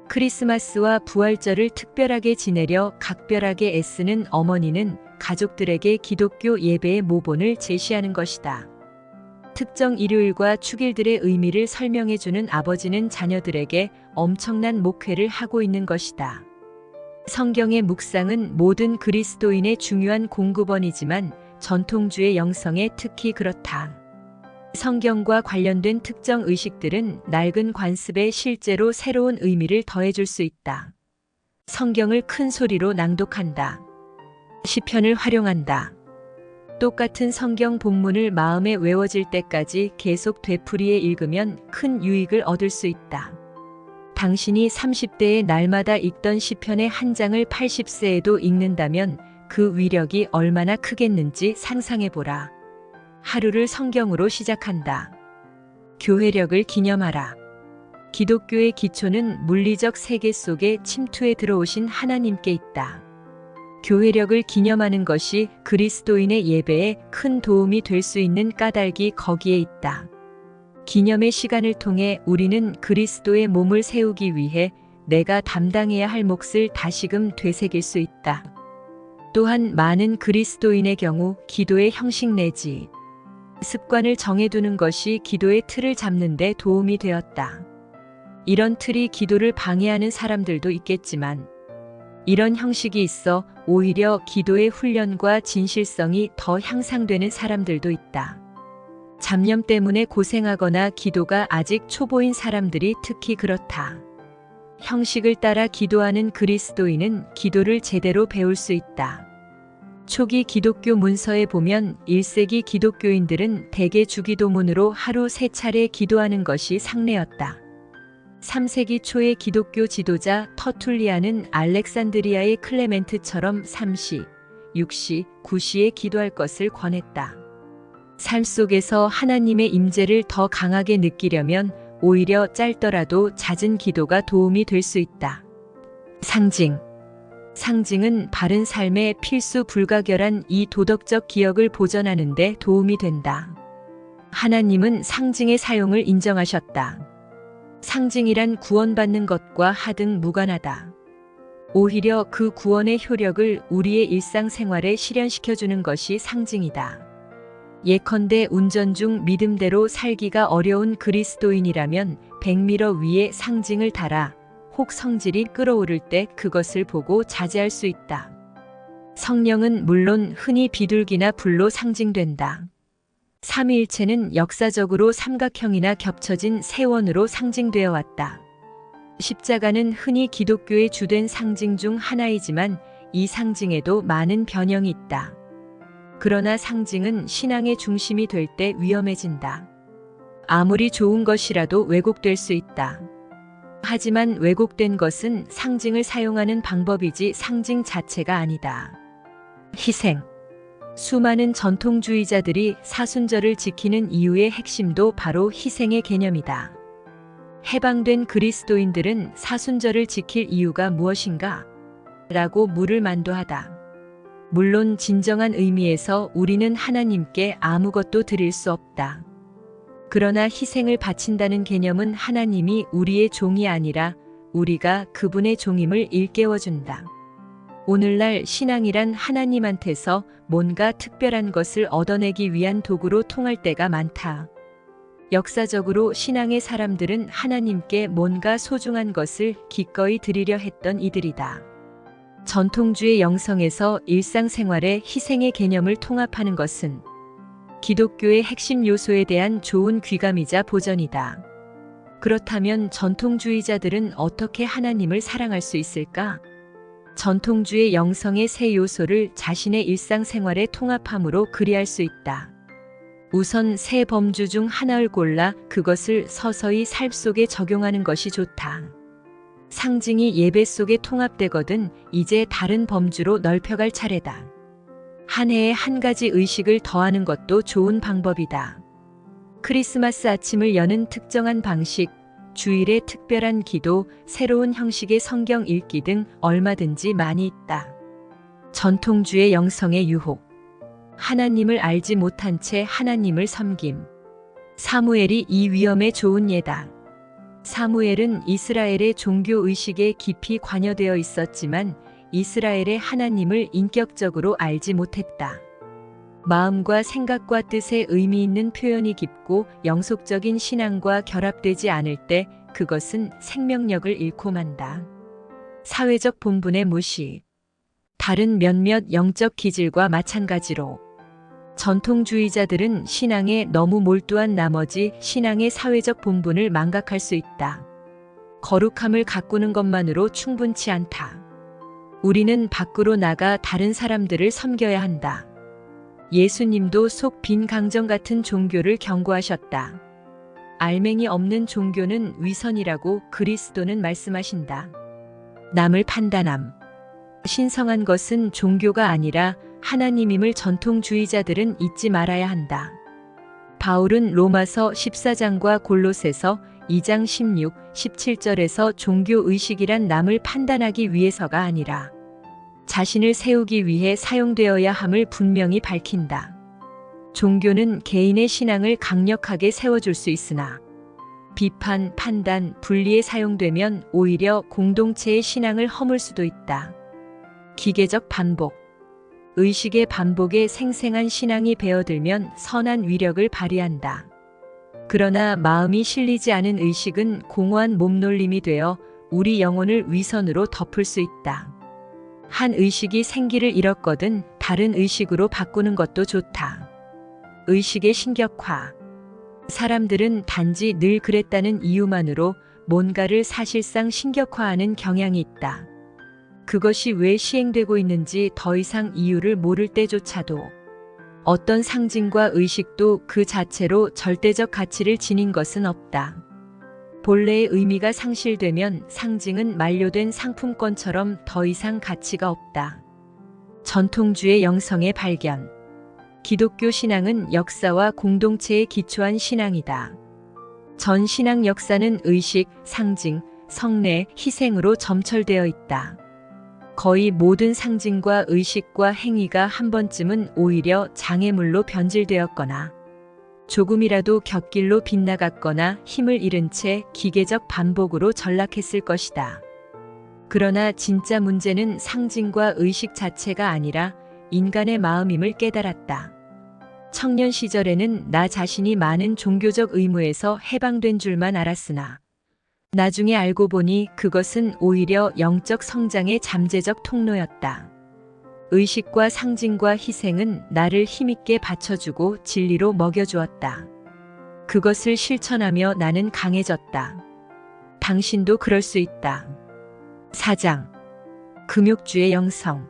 크리스마스와 부활절을 특별하게 지내려 각별하게 애쓰는 어머니는 가족들에게 기독교 예배의 모본을 제시하는 것이다. 특정 일요일과 축일들의 의미를 설명해주는 아버지는 자녀들에게 엄청난 목회를 하고 있는 것이다. 성경의 묵상은 모든 그리스도인의 중요한 공급원이지만 전통주의 영성에 특히 그렇다. 성경과 관련된 특정 의식들은 낡은 관습에 실제로 새로운 의미를 더해줄 수 있다. 성경을 큰 소리로 낭독한다. 시편을 활용한다. 똑같은 성경 본문을 마음에 외워질 때까지 계속 되풀이해 읽으면 큰 유익을 얻을 수 있다. 당신이 30대에 날마다 읽던 시편의 한 장을 80세에도 읽는다면 그 위력이 얼마나 크겠는지 상상해보라. 하루를 성경으로 시작한다. 교회력을 기념하라. 기독교의 기초는 물리적 세계 속에 침투해 들어오신 하나님께 있다. 교회력을 기념하는 것이 그리스도인의 예배에 큰 도움이 될 수 있는 까닭이 거기에 있다. 기념의 시간을 통해 우리는 그리스도의 몸을 세우기 위해 내가 담당해야 할 몫을 다시금 되새길 수 있다. 또한 많은 그리스도인의 경우 기도의 형식 내지 습관을 정해두는 것이 기도의 틀을 잡는 데 도움이 되었다. 이런 틀이 기도를 방해하는 사람들도 있겠지만 이런 형식이 있어 오히려 기도의 훈련과 진실성이 더 향상되는 사람들도 있다. 잡념 때문에 고생하거나 기도가 아직 초보인 사람들이 특히 그렇다. 형식을 따라 기도하는 그리스도인은 기도를 제대로 배울 수 있다. 초기 기독교 문서에 보면 1세기 기독교인들은 대개 주기도문으로 하루 3차례 기도하는 것이 상례였다. 3세기 초의 기독교 지도자 터툴리아는 알렉산드리아의 클레멘트처럼 3시, 6시, 9시에 기도할 것을 권했다. 삶 속에서 하나님의 임재를 더 강하게 느끼려면 오히려 짧더라도 잦은 기도가 도움이 될 수 있다. 상징. 상징은 바른 삶의 필수 불가결한 이 도덕적 기억을 보존하는 데 도움이 된다. 하나님은 상징의 사용을 인정하셨다. 상징이란 구원받는 것과 하등 무관하다. 오히려 그 구원의 효력을 우리의 일상생활에 실현시켜주는 것이 상징이다. 예컨대 운전 중 믿음대로 살기가 어려운 그리스도인이라면 백미러 위에 상징을 달아 혹 성질이 끓어오를 때 그것을 보고 자제할 수 있다. 성령은 물론 흔히 비둘기나 불로 상징된다. 삼위일체는 역사적으로 삼각형이나 겹쳐진 세원으로 상징되어 왔다. 십자가는 흔히 기독교의 주된 상징 중 하나이지만 이 상징에도 많은 변형이 있다. 그러나 상징은 신앙의 중심이 될 때 위험해진다. 아무리 좋은 것이라도 왜곡될 수 있다. 하지만 왜곡된 것은 상징을 사용하는 방법이지 상징 자체가 아니다. 희생. 수많은 전통주의자들이 사순절을 지키는 이유의 핵심도 바로 희생의 개념이다. 해방된 그리스도인들은 사순절을 지킬 이유가 무엇인가? 라고 물을 만도하다. 물론 진정한 의미에서 우리는 하나님께 아무것도 드릴 수 없다. 그러나 희생을 바친다는 개념은 하나님이 우리의 종이 아니라 우리가 그분의 종임을 일깨워준다. 오늘날 신앙이란 하나님한테서 뭔가 특별한 것을 얻어내기 위한 도구로 통할 때가 많다. 역사적으로 신앙의 사람들은 하나님께 뭔가 소중한 것을 기꺼이 드리려 했던 이들이다. 전통주의 영성에서 일상생활에 희생의 개념을 통합하는 것은 기독교의 핵심 요소에 대한 좋은 귀감이자 보전이다. 그렇다면 전통주의자들은 어떻게 하나님을 사랑할 수 있을까? 전통주의 영성의 세 요소를 자신의 일상생활에 통합함으로 그리할 수 있다. 우선 세 범주 중 하나를 골라 그것을 서서히 삶 속에 적용하는 것이 좋다. 상징이 예배 속에 통합되거든 이제 다른 범주로 넓혀갈 차례다. 한 해에 한 가지 의식을 더하는 것도 좋은 방법이다. 크리스마스 아침을 여는 특정한 방식, 주일의 특별한 기도, 새로운 형식의 성경 읽기 등 얼마든지 많이 있다. 전통주의 영성의 유혹. 하나님을 알지 못한 채 하나님을 섬김. 사무엘이 이 위험에 좋은 예다. 사무엘은 이스라엘의 종교 의식에 깊이 관여되어 있었지만 이스라엘의 하나님을 인격적으로 알지 못했다. 마음과 생각과 뜻에 의미 있는 표현이 깊고 영속적인 신앙과 결합되지 않을 때 그것은 생명력을 잃고 만다. 사회적 본분의 무시. 다른 몇몇 영적 기질과 마찬가지로 전통주의자들은 신앙에 너무 몰두한 나머지 신앙의 사회적 본분을 망각할 수 있다. 거룩함을 가꾸는 것만으로 충분치 않다. 우리는 밖으로 나가 다른 사람들을 섬겨야 한다. 예수님도 속 빈 강정 같은 종교를 경고하셨다. 알맹이 없는 종교는 위선이라고 그리스도는 말씀하신다. 남을 판단함. 신성한 것은 종교가 아니라 하나님임을 전통주의자들은 잊지 말아야 한다. 바울은 로마서 14장과 골로새서 2장 16, 17절에서 종교의식이란 남을 판단하기 위해서가 아니라 자신을 세우기 위해 사용되어야 함을 분명히 밝힌다. 종교는 개인의 신앙을 강력하게 세워줄 수 있으나 비판, 판단, 분리에 사용되면 오히려 공동체의 신앙을 허물 수도 있다. 기계적 반복. 의식의 반복에 생생한 신앙이 배어들면 선한 위력을 발휘한다. 그러나 마음이 실리지 않은 의식은 공허한 몸놀림이 되어 우리 영혼을 위선으로 덮을 수 있다. 한 의식이 생기를 잃었거든 다른 의식으로 바꾸는 것도 좋다. 의식의 신격화. 사람들은 단지 늘 그랬다는 이유만으로 뭔가를 사실상 신격화하는 경향이 있다. 그것이 왜 시행되고 있는지 더 이상 이유를 모를 때조차도 어떤 상징과 의식도 그 자체로 절대적 가치를 지닌 것은 없다. 본래의 의미가 상실되면 상징은 만료된 상품권처럼 더 이상 가치가 없다. 전통주의 영성의 발견. 기독교 신앙은 역사와 공동체에 기초한 신앙이다. 전 신앙 역사는 의식, 상징, 성례, 희생으로 점철되어 있다. 거의 모든 상징과 의식과 행위가 한 번쯤은 오히려 장애물로 변질되었거나 조금이라도 곁길로 빗나갔거나 힘을 잃은 채 기계적 반복으로 전락했을 것이다. 그러나 진짜 문제는 상징과 의식 자체가 아니라 인간의 마음임을 깨달았다. 청년 시절에는 나 자신이 많은 종교적 의무에서 해방된 줄만 알았으나 나중에 알고 보니 그것은 오히려 영적 성장의 잠재적 통로였다. 의식과 상징과 희생은 나를 힘있게 받쳐주고 진리로 먹여주었다. 그것을 실천하며 나는 강해졌다. 당신도 그럴 수 있다. 4장. 금욕주의 영성.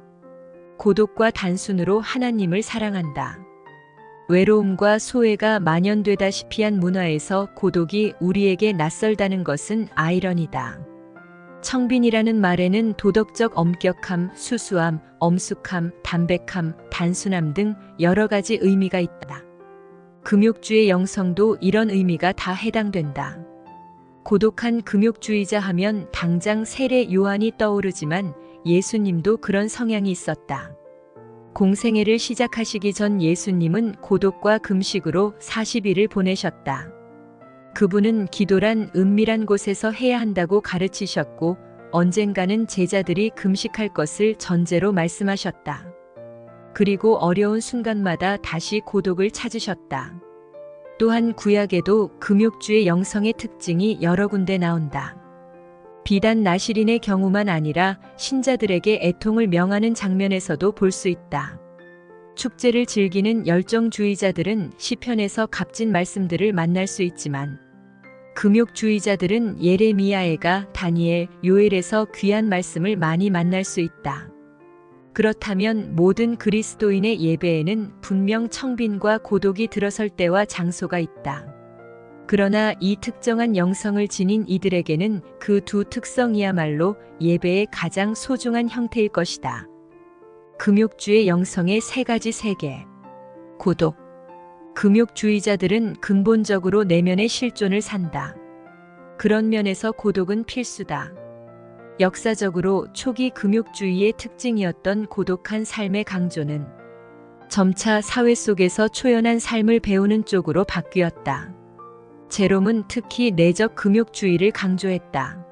고독과 단순으로 하나님을 사랑한다. 외로움과 소외가 만연되다시피 한 문화에서 고독이 우리에게 낯설다는 것은 아이러니다. 청빈이라는 말에는 도덕적 엄격함, 수수함, 엄숙함, 담백함, 단순함 등 여러 가지 의미가 있다. 금욕주의 영성도 이런 의미가 다 해당된다. 고독한 금욕주의자 하면 당장 세례 요한이 떠오르지만 예수님도 그런 성향이 있었다. 공생애를 시작하시기 전 예수님은 고독과 금식으로 40일을 보내셨다. 그분은 기도란 은밀한 곳에서 해야 한다고 가르치셨고 언젠가는 제자들이 금식할 것을 전제로 말씀하셨다. 그리고 어려운 순간마다 다시 고독을 찾으셨다. 또한 구약에도 금욕주의 영성의 특징이 여러 군데 나온다. 비단 나시린의 경우만 아니라 신자들에게 애통을 명하는 장면에서도 볼 수 있다. 축제를 즐기는 열정주의자들은 시편에서 값진 말씀들을 만날 수 있지만 금욕주의자들은 예레미야에가 다니엘, 요엘에서 귀한 말씀을 많이 만날 수 있다. 그렇다면 모든 그리스도인의 예배에는 분명 청빈과 고독이 들어설 때와 장소가 있다. 그러나 이 특정한 영성을 지닌 이들에게는 그 두 특성이야말로 예배의 가장 소중한 형태일 것이다. 금욕주의 영성의 세 가지 세계. 고독. 금욕주의자들은 근본적으로 내면의 실존을 산다. 그런 면에서 고독은 필수다. 역사적으로 초기 금욕주의의 특징이었던 고독한 삶의 강조는 점차 사회 속에서 초연한 삶을 배우는 쪽으로 바뀌었다. 제롬은 특히 내적 금욕주의를 강조했다.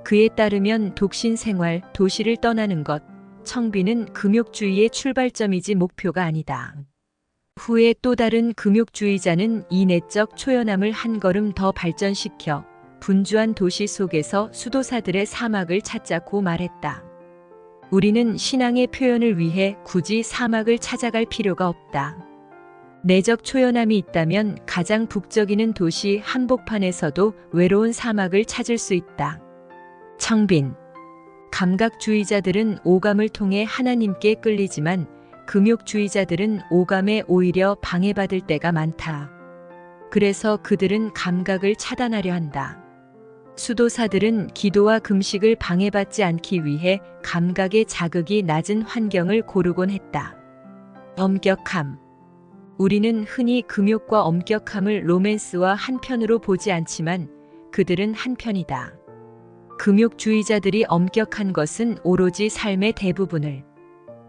그에 따르면 독신 생활, 도시를 떠나는 것, 청빈은 금욕주의의 출발점이지 목표가 아니다. 후에 또 다른 금욕주의자는 이 내적 초연함을 한 걸음 더 발전시켜 분주한 도시 속에서 수도사들의 사막을 찾자고 말했다. 우리는 신앙의 표현을 위해 굳이 사막을 찾아갈 필요가 없다. 내적 초연함이 있다면 가장 북적이는 도시 한복판에서도 외로운 사막을 찾을 수 있다. 청빈. 감각주의자들은 오감을 통해 하나님께 끌리지만 금욕주의자들은 오감에 오히려 방해받을 때가 많다. 그래서 그들은 감각을 차단하려 한다. 수도사들은 기도와 금식을 방해받지 않기 위해 감각의 자극이 낮은 환경을 고르곤 했다. 엄격함. 우리는 흔히 금욕과 엄격함을 로맨스와 한편으로 보지 않지만 그들은 한편이다. 금욕주의자들이 엄격한 것은 오로지 삶의 대부분을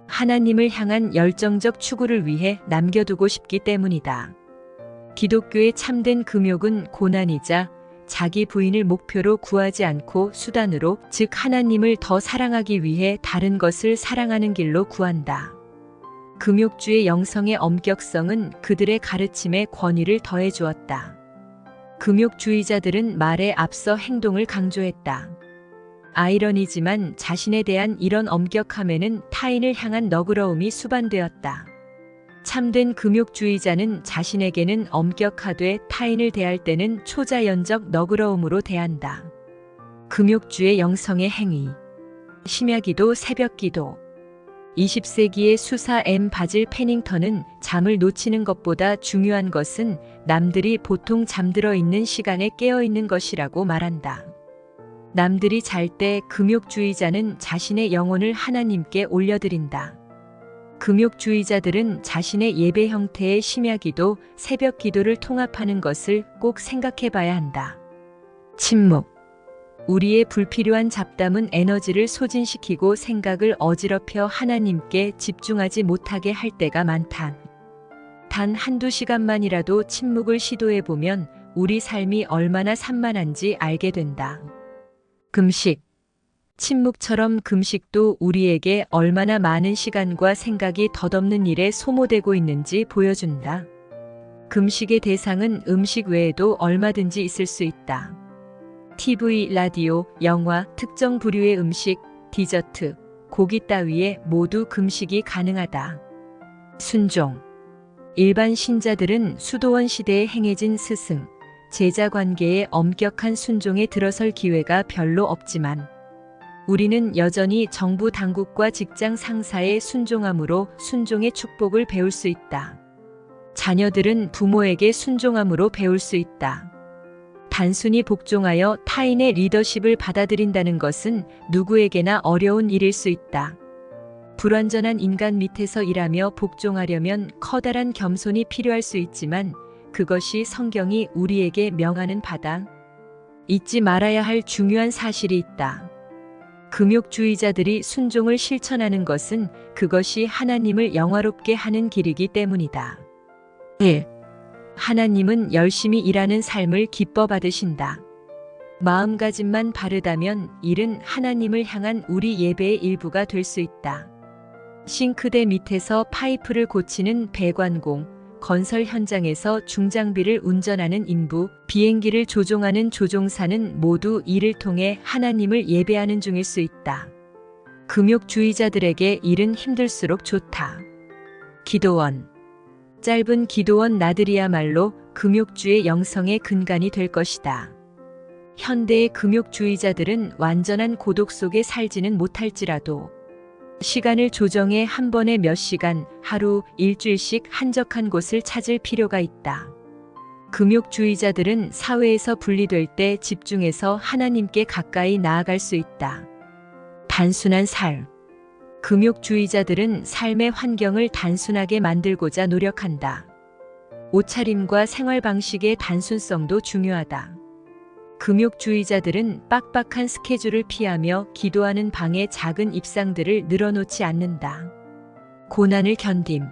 하나님을 향한 열정적 추구를 위해 남겨두고 싶기 때문이다. 기독교의 참된 금욕은 고난이자 자기 부인을 목표로 구하지 않고 수단으로, 즉 하나님을 더 사랑하기 위해 다른 것을 사랑하는 길로 구한다. 금욕주의 영성의 엄격성은 그들의 가르침에 권위를 더해 주었다. 금욕주의자들은 말에 앞서 행동을 강조했다. 아이러니지만 자신에 대한 이런 엄격함에는 타인을 향한 너그러움이 수반되었다. 참된 금욕주의자는 자신에게는 엄격하되 타인을 대할 때는 초자연적 너그러움으로 대한다. 금욕주의 영성의 행위. 심야기도, 새벽기도. 20세기의 수사 바질 페닝턴은 잠을 놓치는 것보다 중요한 것은 남들이 보통 잠들어 있는 시간에 깨어 있는 것이라고 말한다. 남들이 잘 때 금욕주의자는 자신의 영혼을 하나님께 올려드린다. 금욕주의자들은 자신의 예배 형태의 심야기도, 새벽기도를 통합하는 것을 꼭 생각해 봐야 한다. 침묵. 우리의 불필요한 잡담은 에너지를 소진시키고 생각을 어지럽혀 하나님께 집중하지 못하게 할 때가 많다. 단 한두 시간만이라도 침묵을 시도해보면 우리 삶이 얼마나 산만한지 알게 된다. 금식. 침묵처럼 금식도 우리에게 얼마나 많은 시간과 생각이 덧없는 일에 소모되고 있는지 보여준다. 금식의 대상은 음식 외에도 얼마든지 있을 수 있다. TV, 라디오, 영화, 특정 부류의 음식, 디저트, 고기 따위에 모두 금식이 가능하다. 순종. 일반 신자들은 수도원 시대에 행해진 스승, 제자 관계에 엄격한 순종에 들어설 기회가 별로 없지만 우리는 여전히 정부 당국과 직장 상사의 순종함으로 순종의 축복을 배울 수 있다. 자녀들은 부모에게 순종함으로 배울 수 있다. 단순히 복종하여 타인의 리더십을 받아들인다는 것은 누구에게나 어려운 일일 수 있다. 불완전한 인간 밑에서 일하며 복종하려면 커다란 겸손이 필요할 수 있지만 그것이 성경이 우리에게 명하는 바다. 잊지 말아야 할 중요한 사실이 있다. 금욕주의자들이 순종을 실천하는 것은 그것이 하나님을 영화롭게 하는 길이기 때문이다. 1. 하나님은 열심히 일하는 삶을 기뻐 받으신다. 마음가짐만 바르다면 일은 하나님을 향한 우리 예배의 일부가 될 수 있다. 싱크대 밑에서 파이프를 고치는 배관공, 건설 현장에서 중장비를 운전하는 인부, 비행기를 조종하는 조종사는 모두 이를 통해 하나님을 예배하는 중일 수 있다. 금욕주의자들에게 일은 힘들수록 좋다. 기도원. 짧은 기도원 나들이야말로 금욕주의 영성의 근간이 될 것이다. 현대의 금욕주의자들은 완전한 고독 속에 살지는 못할지라도 시간을 조정해 한 번에 몇 시간, 하루, 일주일씩 한적한 곳을 찾을 필요가 있다. 금욕주의자들은 사회에서 분리될 때 집중해서 하나님께 가까이 나아갈 수 있다. 단순한 삶. 금욕주의자들은 삶의 환경을 단순하게 만들고자 노력한다. 옷차림과 생활 방식의 단순성도 중요하다. 금욕주의자들은 빡빡한 스케줄을 피하며 기도하는 방의 작은 입상들을 늘어놓지 않는다. 고난을 견딤.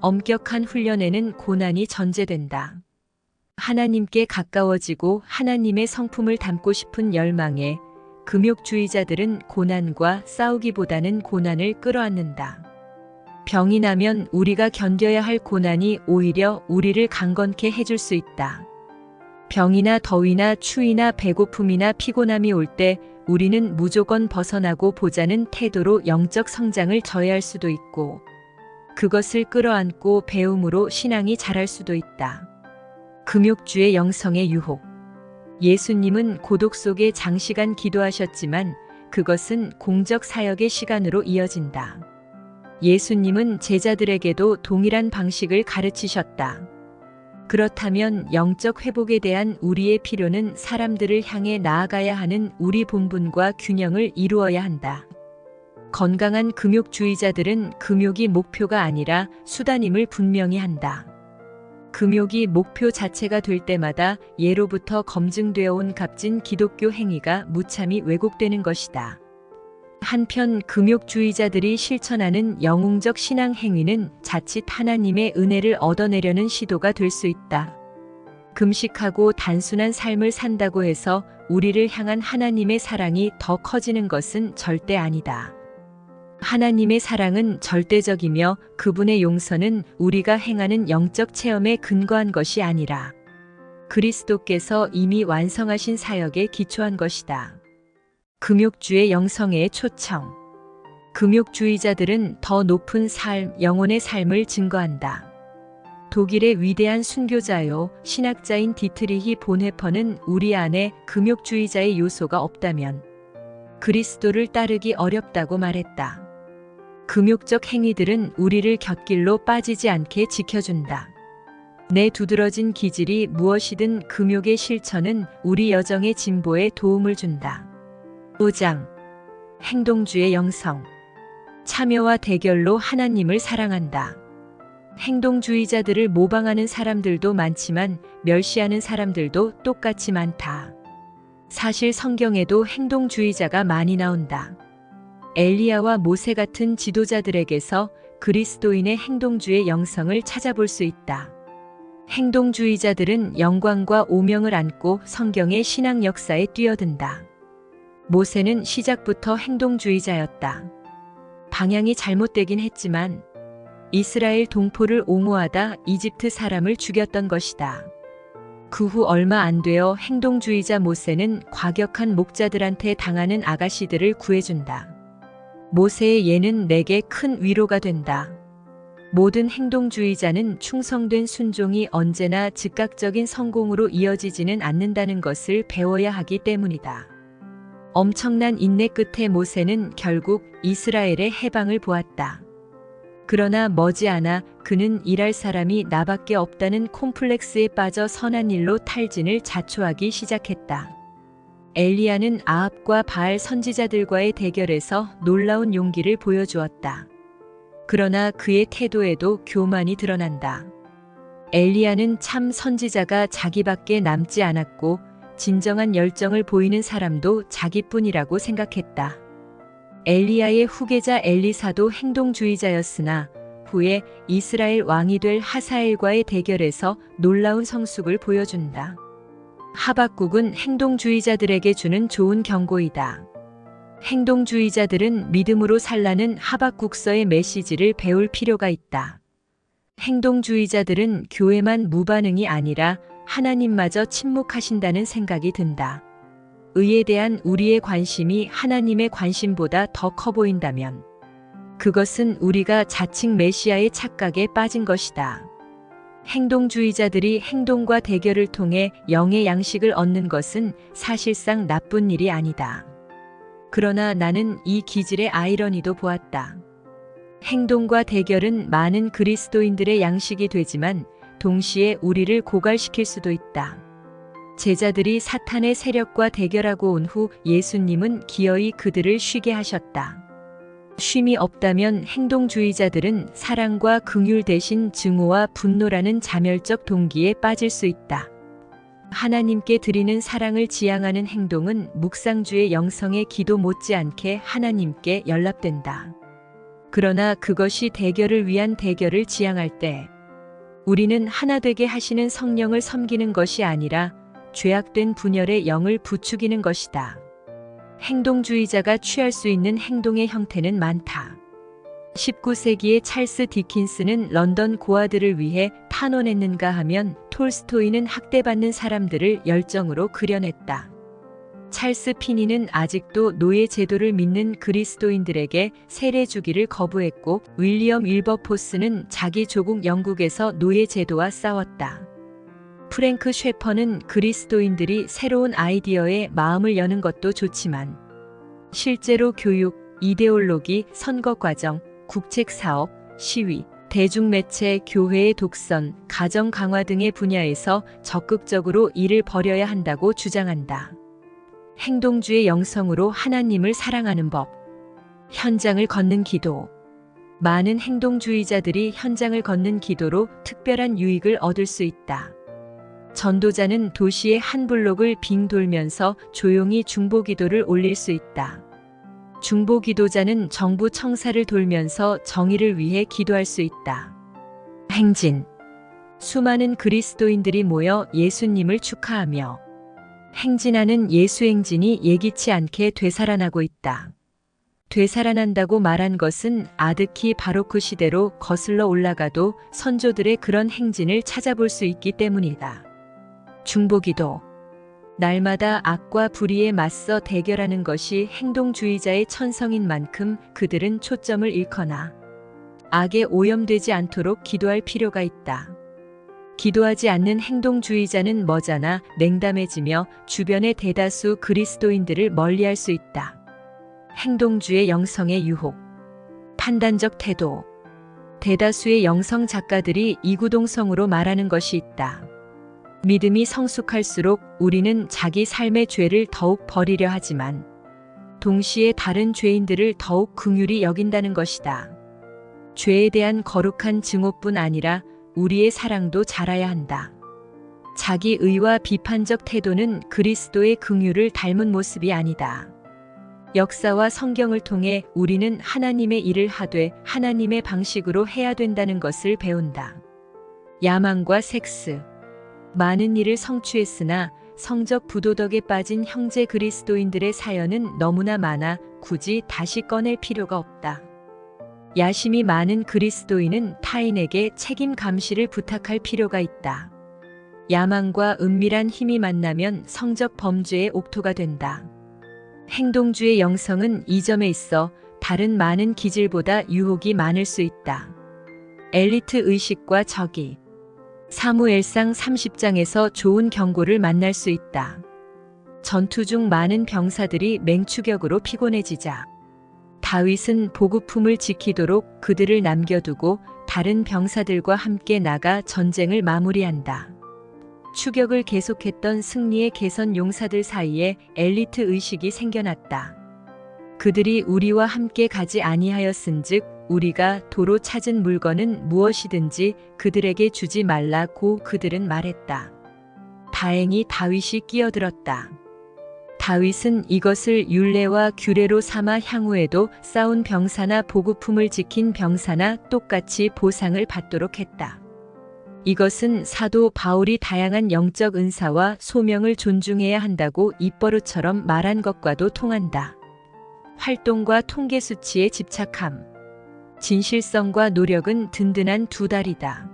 엄격한 훈련에는 고난이 전제된다. 하나님께 가까워지고 하나님의 성품을 담고 싶은 열망에 금욕주의자들은 고난과 싸우기보다는 고난을 끌어안는다. 병이 나면 우리가 견뎌야 할 고난이 오히려 우리를 강건케 해줄 수 있다. 병이나 더위나 추위나 배고픔이나 피곤함이 올 때 우리는 무조건 벗어나고 보자는 태도로 영적 성장을 저해할 수도 있고 그것을 끌어안고 배움으로 신앙이 자랄 수도 있다. 금욕주의 영성의 유혹. 예수님은 고독 속에 장시간 기도하셨지만 그것은 공적 사역의 시간으로 이어진다. 예수님은 제자들에게도 동일한 방식을 가르치셨다. 그렇다면 영적 회복에 대한 우리의 필요는 사람들을 향해 나아가야 하는 우리 본분과 균형을 이루어야 한다. 건강한 금욕주의자들은 금욕이 목표가 아니라 수단임을 분명히 한다. 금욕이 목표 자체가 될 때마다 예로부터 검증되어 온 값진 기독교 행위가 무참히 왜곡되는 것이다. 한편 금욕주의자들이 실천하는 영웅적 신앙 행위는 자칫 하나님의 은혜를 얻어내려는 시도가 될 수 있다. 금식하고 단순한 삶을 산다고 해서 우리를 향한 하나님의 사랑이 더 커지는 것은 절대 아니다. 하나님의 사랑은 절대적이며 그분의 용서는 우리가 행하는 영적 체험에 근거한 것이 아니라 그리스도께서 이미 완성하신 사역에 기초한 것이다. 금욕주의 영성의 초청. 금욕주의자들은 더 높은 삶, 영혼의 삶을 증거한다. 독일의 위대한 순교자요, 신학자인 디트리히 본헤퍼는 우리 안에 금욕주의자의 요소가 없다면 그리스도를 따르기 어렵다고 말했다. 금욕적 행위들은 우리를 곁길로 빠지지 않게 지켜준다. 내 두드러진 기질이 무엇이든 금욕의 실천은 우리 여정의 진보에 도움을 준다. 5장. 행동주의 영성. 참여와 대결로 하나님을 사랑한다. 행동주의자들을 모방하는 사람들도 많지만 멸시하는 사람들도 똑같이 많다. 사실 성경에도 행동주의자가 많이 나온다. 엘리야와 모세 같은 지도자들에게서 그리스도인의 행동주의 영성을 찾아볼 수 있다. 행동주의자들은 영광과 오명을 안고 성경의 신앙 역사에 뛰어든다. 모세는 시작부터 행동주의자였다. 방향이 잘못되긴 했지만 이스라엘 동포를 옹호하다 이집트 사람을 죽였던 것이다. 그 후 얼마 안 되어 행동주의자 모세는 과격한 목자들한테 당하는 아가씨들을 구해준다. 모세의 예는 내게 큰 위로가 된다. 모든 행동주의자는 충성된 순종이 언제나 즉각적인 성공으로 이어지지는 않는다는 것을 배워야 하기 때문이다. 엄청난 인내 끝에 모세는 결국 이스라엘의 해방을 보았다. 그러나 머지않아 그는 일할 사람이 나밖에 없다는 콤플렉스에 빠져 선한 일로 탈진을 자초하기 시작했다. 엘리야는 아합과 바알 선지자들과의 대결에서 놀라운 용기를 보여주었다. 그러나 그의 태도에도 교만이 드러난다. 엘리야는 참 선지자가 자기밖에 남지 않았고 진정한 열정을 보이는 사람도 자기뿐이라고 생각했다. 엘리야의 후계자 엘리사도 행동주의자였으나 후에 이스라엘 왕이 될 하사엘과의 대결에서 놀라운 성숙을 보여준다. 하박국은 행동주의자들에게 주는 좋은 경고이다. 행동주의자들은 믿음으로 살라는 하박국서의 메시지를 배울 필요가 있다. 행동주의자들은 교회만 무반응이 아니라 하나님마저 침묵하신다는 생각이 든다. 의에 대한 우리의 관심이 하나님의 관심보다 더 커 보인다면 그것은 우리가 자칭 메시아의 착각에 빠진 것이다. 행동주의자들이 행동과 대결을 통해 영의 양식을 얻는 것은 사실상 나쁜 일이 아니다. 그러나 나는 이 기질의 아이러니도 보았다. 행동과 대결은 많은 그리스도인들의 양식이 되지만 동시에 우리를 고갈시킬 수도 있다. 제자들이 사탄의 세력과 대결하고 온 후 예수님은 기어이 그들을 쉬게 하셨다. 쉼이 없다면 행동주의자들은 사랑과 긍휼 대신 증오와 분노라는 자멸적 동기에 빠질 수 있다. 하나님께 드리는 사랑을 지향하는 행동은 묵상주의 영성의 기도 못지않게 하나님께 연락된다. 그러나 그것이 대결을 위한 대결을 지향할 때 우리는 하나 되게 하시는 성령을 섬기는 것이 아니라 죄악된 분열의 영을 부추기는 것이다. 행동주의자가 취할 수 있는 행동의 형태는 많다. 19세기의 찰스 디킨스는 런던 고아들을 위해 탄원했는가 하면 톨스토이는 학대받는 사람들을 열정으로 그려냈다. 찰스 피니는 아직도 노예 제도를 믿는 그리스도인들에게 세례 주기를 거부했고 윌리엄 윌버포스는 자기 조국 영국에서 노예 제도와 싸웠다. 프랭크 셰퍼는 그리스도인들이 새로운 아이디어에 마음을 여는 것도 좋지만 실제로 교육, 이데올로기, 선거 과정, 국책 사업, 시위, 대중매체, 교회의 독선, 가정 강화 등의 분야에서 적극적으로 일을 벌여야 한다고 주장한다. 행동주의 영성으로 하나님을 사랑하는 법. 현장을 걷는 기도. 많은 행동주의자들이 현장을 걷는 기도로 특별한 유익을 얻을 수 있다. 전도자는 도시의 한 블록을 빙 돌면서 조용히 중보기도를 올릴 수 있다. 중보기도자는 정부 청사를 돌면서 정의를 위해 기도할 수 있다. 행진. 수많은 그리스도인들이 모여 예수님을 축하하며 행진하는 예수행진이 예기치 않게 되살아나고 있다. 되살아난다고 말한 것은 아드키 바로크 시대로 거슬러 올라가도 선조들의 그런 행진을 찾아볼 수 있기 때문이다. 중보기도. 날마다 악과 불의에 맞서 대결하는 것이 행동주의자의 천성인 만큼 그들은 초점을 잃거나 악에 오염되지 않도록 기도할 필요가 있다. 기도하지 않는 행동주의자는 머지않아 냉담해지며 주변의 대다수 그리스도인들을 멀리할 수 있다. 행동주의 영성의 유혹. 판단적 태도. 대다수의 영성 작가들이 이구동성으로 말하는 것이 있다. 믿음이 성숙할수록 우리는 자기 삶의 죄를 더욱 버리려 하지만 동시에 다른 죄인들을 더욱 긍휼히 여긴다는 것이다. 죄에 대한 거룩한 증오뿐 아니라 우리의 사랑도 자라야 한다. 자기 의와 비판적 태도는 그리스도의 긍휼을 닮은 모습이 아니다. 역사와 성경을 통해 우리는 하나님의 일을 하되 하나님의 방식으로 해야 된다는 것을 배운다. 야망과 섹스. 많은 일을 성취했으나 성적 부도덕에 빠진 형제 그리스도인들의 사연은 너무나 많아 굳이 다시 꺼낼 필요가 없다. 야심이 많은 그리스도인은 타인에게 책임 감시를 부탁할 필요가 있다. 야망과 은밀한 힘이 만나면 성적 범죄의 옥토가 된다. 행동주의 영성은 이 점에 있어 다른 많은 기질보다 유혹이 많을 수 있다. 엘리트 의식과 적이. 사무엘상 30장에서 좋은 경고를 만날 수 있다. 전투 중 많은 병사들이 맹추격으로 피곤해지자 다윗은 보급품을 지키도록 그들을 남겨두고 다른 병사들과 함께 나가 전쟁을 마무리한다. 추격을 계속했던 승리의 개선 용사들 사이에 엘리트 의식이 생겨났다. 그들이 우리와 함께 가지 아니하였은즉 우리가 도로 찾은 물건은 무엇이든지 그들에게 주지 말라고 그들은 말했다. 다행히 다윗이 끼어들었다. 다윗은 이것을 율례와 규례로 삼아 향후에도 싸운 병사나 보급품을 지킨 병사나 똑같이 보상을 받도록 했다. 이것은 사도 바울이 다양한 영적 은사와 소명을 존중해야 한다고 입버릇처럼 말한 것과도 통한다. 활동과 통계 수치에 집착함. 진실성과 노력은 든든한 두 다리다.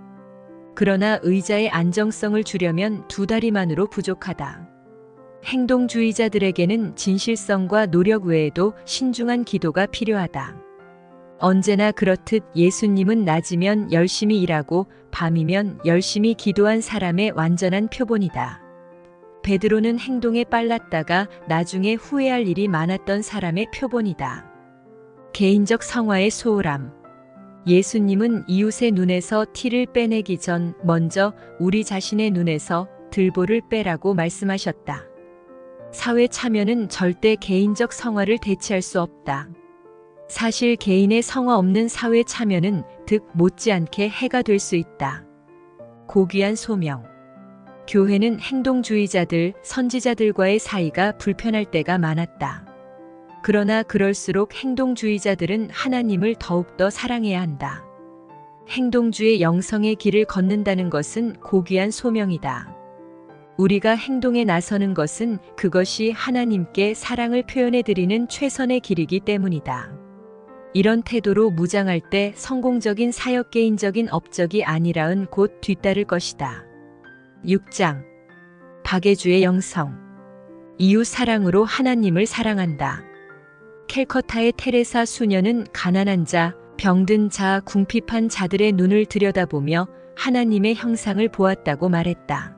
그러나 의자의 안정성을 주려면 두 다리만으로 부족하다. 행동주의자들에게는 진실성과 노력 외에도 신중한 기도가 필요하다. 언제나 그렇듯 예수님은 낮이면 열심히 일하고 밤이면 열심히 기도한 사람의 완전한 표본이다. 베드로는 행동에 빨랐다가 나중에 후회할 일이 많았던 사람의 표본이다. 개인적 성화의 소홀함. 예수님은 이웃의 눈에서 티를 빼내기 전 먼저 우리 자신의 눈에서 들보를 빼라고 말씀하셨다. 사회 참여는 절대 개인적 성화를 대체할 수 없다. 사실 개인의 성화 없는 사회 참여는 득 못지않게 해가 될 수 있다. 고귀한 소명. 교회는 행동주의자들, 선지자들과의 사이가 불편할 때가 많았다. 그러나 그럴수록 행동주의자들은 하나님을 더욱더 사랑해야 한다. 행동주의 영성의 길을 걷는다는 것은 고귀한 소명이다. 우리가 행동에 나서는 것은 그것이 하나님께 사랑을 표현해드리는 최선의 길이기 때문이다. 이런 태도로 무장할 때 성공적인 사역 개인적인 업적이 아니라은 곧 뒤따를 것이다. 6장. 박애주의 영성. 이웃 사랑으로 하나님을 사랑한다. 캘커타의 테레사 수녀는 가난한 자, 병든 자, 궁핍한 자들의 눈을 들여다보며 하나님의 형상을 보았다고 말했다.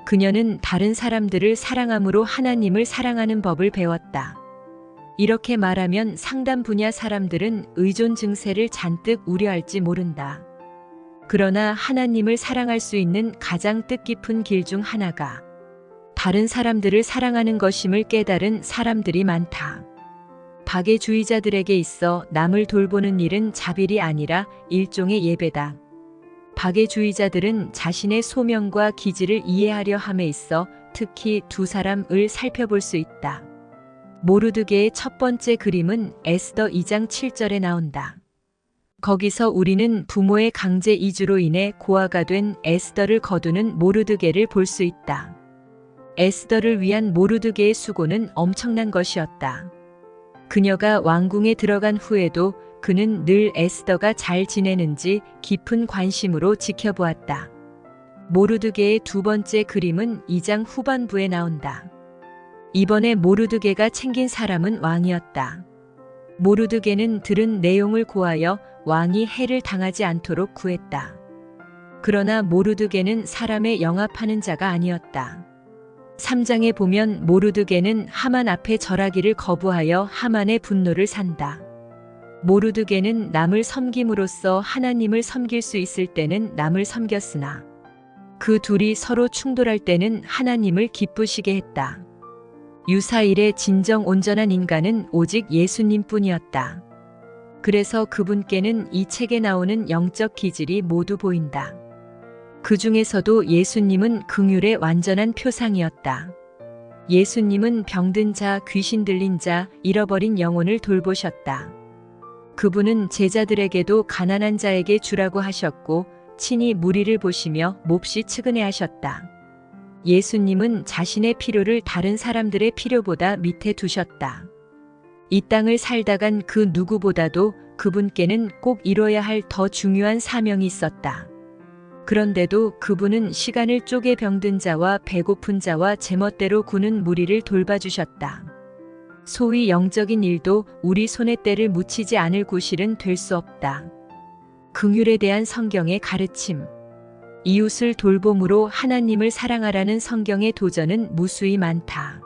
그녀는 다른 사람들을 사랑함으로 하나님을 사랑하는 법을 배웠다. 이렇게 말하면 상담 분야 사람들은 의존 증세를 잔뜩 우려할지 모른다. 그러나 하나님을 사랑할 수 있는 가장 뜻깊은 길 중 하나가 다른 사람들을 사랑하는 것임을 깨달은 사람들이 많다. 박애주의자들에게 있어 남을 돌보는 일은 자빌이 아니라 일종의 예배다. 박애주의자들은 자신의 소명과 기질을 이해하려 함에 있어 특히 두 사람을 살펴볼 수 있다. 모르드게의 첫 번째 그림은 에스더 2장 7절에 나온다. 거기서 우리는 부모의 강제 이주로 인해 고아가 된 에스더를 거두는 모르드게를 볼 수 있다. 에스더를 위한 모르드게의 수고는 엄청난 것이었다. 그녀가 왕궁에 들어간 후에도 그는 늘 에스더가 잘 지내는지 깊은 관심으로 지켜보았다. 모르드게의 두 번째 그림은 2장 후반부에 나온다. 이번에 모르드게가 챙긴 사람은 왕이었다. 모르드게는 들은 내용을 고하여 왕이 해를 당하지 않도록 구했다. 그러나 모르드게는 사람에 영합하는 자가 아니었다. 3장에 보면 모르드게는 하만 앞에 절하기를 거부하여 하만의 분노를 산다. 모르드게는 남을 섬김으로써 하나님을 섬길 수 있을 때는 남을 섬겼으나 그 둘이 서로 충돌할 때는 하나님을 기쁘시게 했다. 유사일의 진정 온전한 인간은 오직 예수님뿐이었다. 그래서 그분께는 이 책에 나오는 영적 기질이 모두 보인다. 그 중에서도 예수님은 긍휼의 완전한 표상이었다. 예수님은 병든 자, 귀신 들린 자, 잃어버린 영혼을 돌보셨다. 그분은 제자들에게도 가난한 자에게 주라고 하셨고 친히 무리를 보시며 몹시 측은해 하셨다. 예수님은 자신의 필요를 다른 사람들의 필요보다 밑에 두셨다. 이 땅을 살다간 그 누구보다도 그분께는 꼭 이뤄야 할 더 중요한 사명이 있었다. 그런데도 그분은 시간을 쪼개 병든 자와 배고픈 자와 제멋대로 구는 무리를 돌봐주셨다. 소위 영적인 일도 우리 손에 때를 묻히지 않을 구실은 될 수 없다. 긍휼에 대한 성경의 가르침. 이웃을 돌봄으로 하나님을 사랑하라는 성경의 도전은 무수히 많다.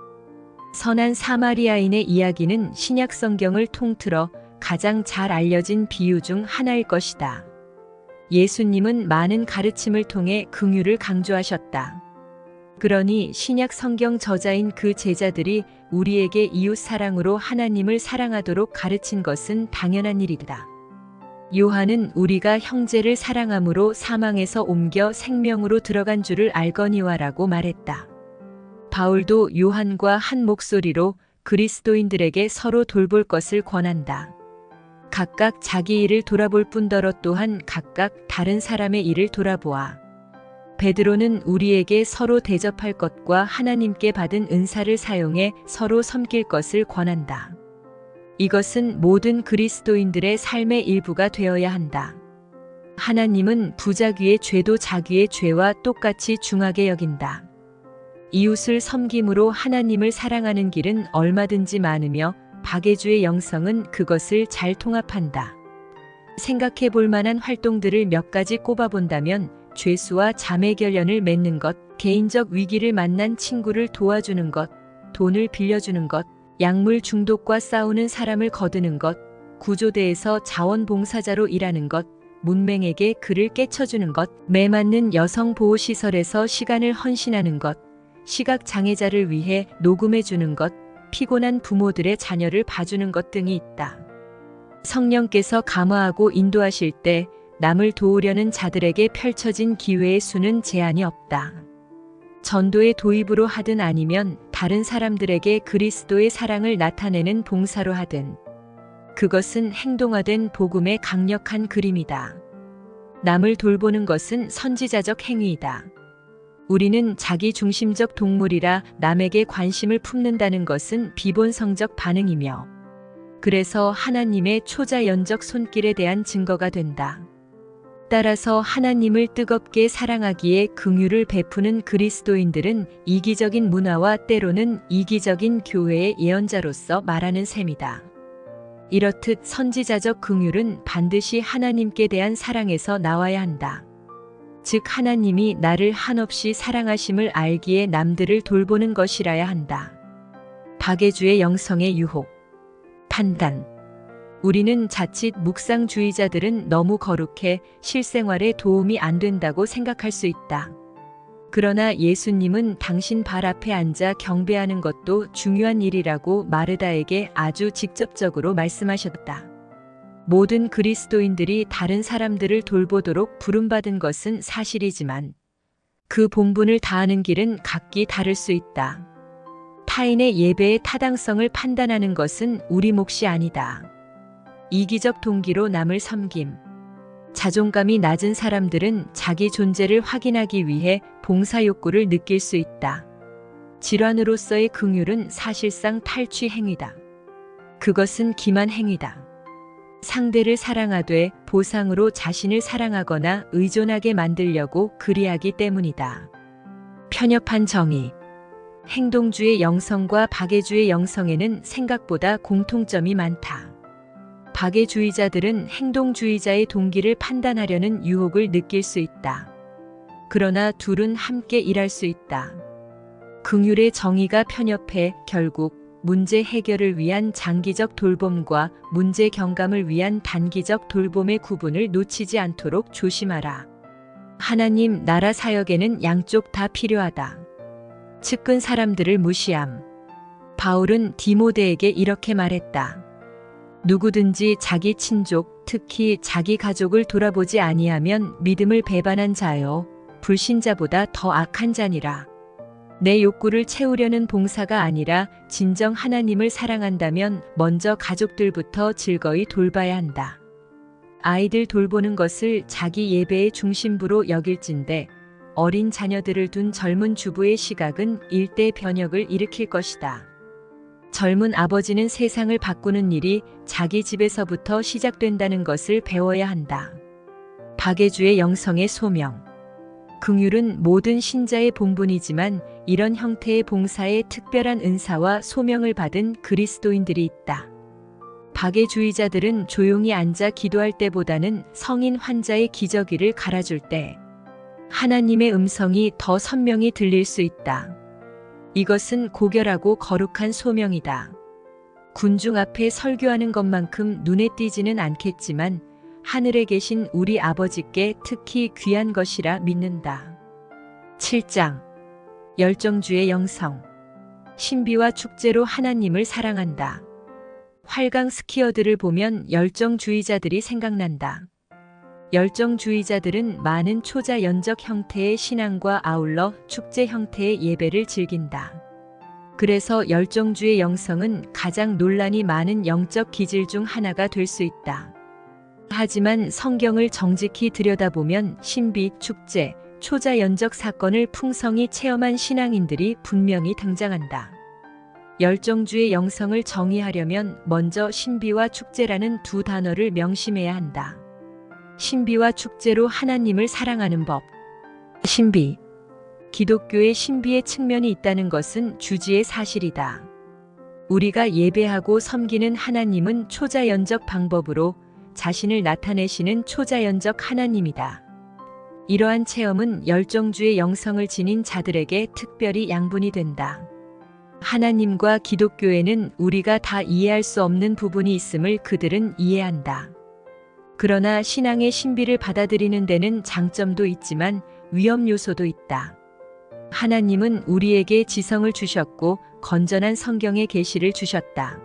선한 사마리아인의 이야기는 신약 성경을 통틀어 가장 잘 알려진 비유 중 하나일 것이다. 예수님은 많은 가르침을 통해 긍휼을 강조하셨다. 그러니 신약 성경 저자인 그 제자들이 우리에게 이웃 사랑으로 하나님을 사랑하도록 가르친 것은 당연한 일이다. 요한은 우리가 형제를 사랑함으로 사망에서 옮겨 생명으로 들어간 줄을 알거니와라고 말했다. 바울도 요한과 한 목소리로 그리스도인들에게 서로 돌볼 것을 권한다. 각각 자기 일을 돌아볼 뿐더러 또한 각각 다른 사람의 일을 돌아보아. 베드로는 우리에게 서로 대접할 것과 하나님께 받은 은사를 사용해 서로 섬길 것을 권한다. 이것은 모든 그리스도인들의 삶의 일부가 되어야 한다. 하나님은 부자귀의 죄도 자귀의 죄와 똑같이 중하게 여긴다. 이웃을 섬김으로 하나님을 사랑하는 길은 얼마든지 많으며 박애주의 영성은 그것을 잘 통합한다. 생각해 볼 만한 활동들을 몇 가지 꼽아본다면 죄수와 자매결연을 맺는 것, 개인적 위기를 만난 친구를 도와주는 것, 돈을 빌려주는 것, 약물 중독과 싸우는 사람을 거드는 것, 구조대에서 자원봉사자로 일하는 것, 문맹에게 글을 깨쳐주는 것, 매 맞는 여성보호시설에서 시간을 헌신하는 것, 시각장애자를 위해 녹음해주는 것, 피곤한 부모들의 자녀를 봐주는 것 등이 있다. 성령께서 감화하고 인도하실 때 남을 도우려는 자들에게 펼쳐진 기회의 수는 제한이 없다. 전도의 도입으로 하든 아니면 다른 사람들에게 그리스도의 사랑을 나타내는 봉사로 하든 그것은 행동화된 복음의 강력한 그림이다. 남을 돌보는 것은 선지자적 행위이다. 우리는 자기중심적 동물이라 남에게 관심을 품는다는 것은 비본성적 반응이며 그래서 하나님의 초자연적 손길에 대한 증거가 된다. 따라서 하나님을 뜨겁게 사랑하기에 긍휼을 베푸는 그리스도인들은 이기적인 문화와 때로는 이기적인 교회의 예언자로서 말하는 셈이다. 이렇듯 선지자적 긍휼은 반드시 하나님께 대한 사랑에서 나와야 한다. 즉 하나님이 나를 한없이 사랑하심을 알기에 남들을 돌보는 것이라야 한다. 박애주의 영성의 유혹. 판단. 우리는 자칫 묵상주의자들은 너무 거룩해 실생활에 도움이 안 된다고 생각할 수 있다. 그러나 예수님은 당신 발 앞에 앉아 경배하는 것도 중요한 일이라고 마르다에게 아주 직접적으로 말씀하셨다. 모든 그리스도인들이 다른 사람들을 돌보도록 부름받은 것은 사실이지만 그 본분을 다하는 길은 각기 다를 수 있다. 타인의 예배의 타당성을 판단하는 것은 우리 몫이 아니다. 이기적 동기로 남을 섬김. 자존감이 낮은 사람들은 자기 존재를 확인하기 위해 봉사 욕구를 느낄 수 있다. 질환으로서의 긍휼은 사실상 탈취 행위다. 그것은 기만 행위다. 상대를 사랑하되 보상으로 자신을 사랑하거나 의존하게 만들려고 그리하기 때문이다. 편협한 정의. 행동주의 영성과 박애주의 영성에는 생각보다 공통점이 많다. 박애주의자들은 행동주의자의 동기를 판단하려는 유혹을 느낄 수 있다. 그러나 둘은 함께 일할 수 있다. 긍휼의 정의가 편협해 결국 문제 해결을 위한 장기적 돌봄과 문제 경감을 위한 단기적 돌봄의 구분을 놓치지 않도록 조심하라. 하나님 나라 사역에는 양쪽 다 필요하다. 측근 사람들을 무시함. 바울은 디모데에게 이렇게 말했다. 누구든지 자기 친족, 특히 자기 가족을 돌아보지 아니하면 믿음을 배반한 자요, 불신자보다 더 악한 자니라. 내 욕구를 채우려는 봉사가 아니라 진정 하나님을 사랑한다면 먼저 가족들부터 즐거이 돌봐야 한다. 아이들 돌보는 것을 자기 예배의 중심부로 여길진데 어린 자녀들을 둔 젊은 주부의 시각은 일대 변혁을 일으킬 것이다. 젊은 아버지는 세상을 바꾸는 일이 자기 집에서부터 시작된다는 것을 배워야 한다. 박애주의 영성의 소명. 긍휼은 모든 신자의 본분이지만 이런 형태의 봉사에 특별한 은사와 소명을 받은 그리스도인들이 있다. 박애주의자들은 조용히 앉아 기도할 때보다는 성인 환자의 기저귀를 갈아줄 때 하나님의 음성이 더 선명히 들릴 수 있다. 이것은 고결하고 거룩한 소명이다. 군중 앞에 설교하는 것만큼 눈에 띄지는 않겠지만 하늘에 계신 우리 아버지께 특히 귀한 것이라 믿는다. 7장 열정주의 영성. 신비와 축제로 하나님을 사랑한다. 활강 스키어들을 보면 열정주의자들이 생각난다. 열정주의자들은 많은 초자연적 형태의 신앙과 아울러 축제 형태의 예배를 즐긴다. 그래서 열정주의 영성은 가장 논란이 많은 영적 기질 중 하나가 될 수 있다. 하지만 성경을 정직히 들여다보면 신비, 축제, 초자연적 사건을 풍성히 체험한 신앙인들이 분명히 등장한다. 열정주의 영성을 정의하려면 먼저 신비와 축제라는 두 단어를 명심해야 한다. 신비와 축제로 하나님을 사랑하는 법. 신비. 기독교의 신비의 측면이 있다는 것은 주지의 사실이다. 우리가 예배하고 섬기는 하나님은 초자연적 방법으로 자신을 나타내시는 초자연적 하나님이다. 이러한 체험은 열정주의 영성을 지닌 자들에게 특별히 양분이 된다. 하나님과 기독교에는 우리가 다 이해할 수 없는 부분이 있음을 그들은 이해한다. 그러나 신앙의 신비를 받아들이는 데는 장점도 있지만 위험 요소도 있다. 하나님은 우리에게 지성을 주셨고 건전한 성경의 계시를 주셨다.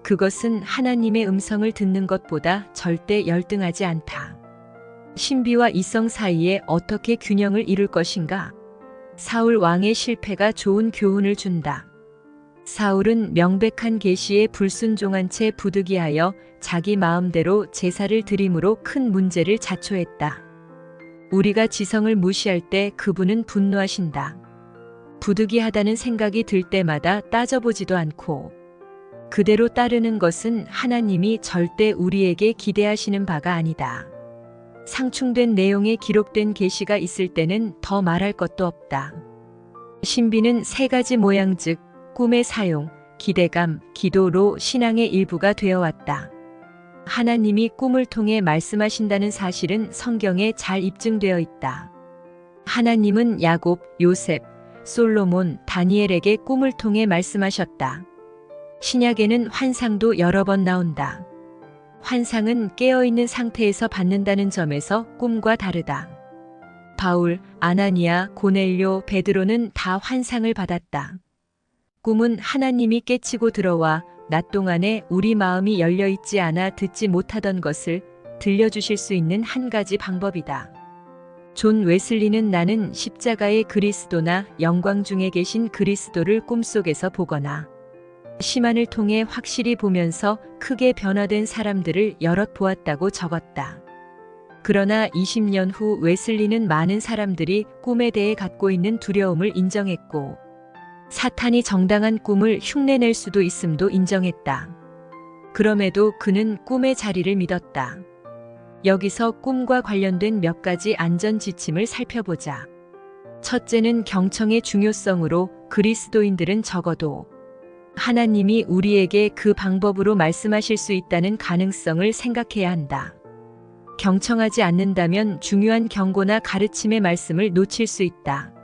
그것은 하나님의 음성을 듣는 것보다 절대 열등하지 않다. 신비와 이성 사이에 어떻게 균형을 이룰 것인가? 사울 왕의 실패가 좋은 교훈을 준다. 사울은 명백한 계시에 불순종한 채 부득이하여 자기 마음대로 제사를 드림으로 큰 문제를 자초했다. 우리가 지성을 무시할 때 그분은 분노하신다. 부득이하다는 생각이 들 때마다 따져보지도 않고 그대로 따르는 것은 하나님이 절대 우리에게 기대하시는 바가 아니다. 상충된 내용에 기록된 계시가 있을 때는 더 말할 것도 없다. 신비는 세 가지 모양 즉 꿈의 사용, 기대감, 기도로 신앙의 일부가 되어왔다. 하나님이 꿈을 통해 말씀하신다는 사실은 성경에 잘 입증되어 있다. 하나님은 야곱, 요셉, 솔로몬, 다니엘에게 꿈을 통해 말씀하셨다. 신약에는 환상도 여러 번 나온다. 환상은 깨어있는 상태에서 받는다는 점에서 꿈과 다르다. 바울, 아나니아, 고넬료, 베드로는 다 환상을 받았다. 꿈은 하나님이 깨치고 들어와 낮 동안에 우리 마음이 열려있지 않아 듣지 못하던 것을 들려주실 수 있는 한 가지 방법이다. 존 웨슬리는 나는 십자가의 그리스도나 영광 중에 계신 그리스도를 꿈속에서 보거나 시만을 통해 확실히 보면서 크게 변화된 사람들을 여럿 보았다고 적었다. 그러나 20년 후 웨슬리는 많은 사람들이 꿈에 대해 갖고 있는 두려움을 인정했고 사탄이 정당한 꿈을 흉내낼 수도 있음도 인정했다. 그럼에도 그는 꿈의 자리를 믿었다. 여기서 꿈과 관련된 몇 가지 안전 지침을 살펴보자. 첫째는 경청의 중요성으로 그리스도인들은 적어도 하나님이 우리에게 그 방법으로 말씀하실 수 있다는 가능성을 생각해야 한다. 경청하지 않는다면 중요한 경고나 가르침의 말씀을 놓칠 수 있다.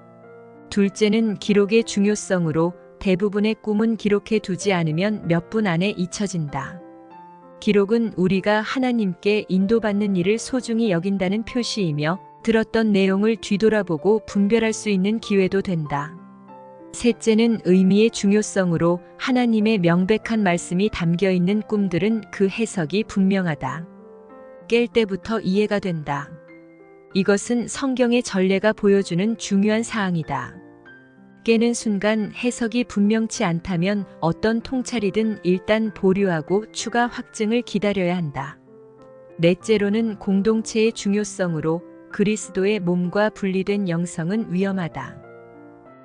둘째는 기록의 중요성으로 대부분의 꿈은 기록해 두지 않으면 몇 분 안에 잊혀진다. 기록은 우리가 하나님께 인도받는 일을 소중히 여긴다는 표시이며 들었던 내용을 뒤돌아보고 분별할 수 있는 기회도 된다. 셋째는 의미의 중요성으로 하나님의 명백한 말씀이 담겨 있는 꿈들은 그 해석이 분명하다. 깰 때부터 이해가 된다. 이것은 성경의 전례가 보여주는 중요한 사항이다. 깨는 순간 해석이 분명치 않다면 어떤 통찰이든 일단 보류하고 추가 확증을 기다려야 한다. 넷째로는 공동체의 중요성으로 그리스도의 몸과 분리된 영성은 위험하다.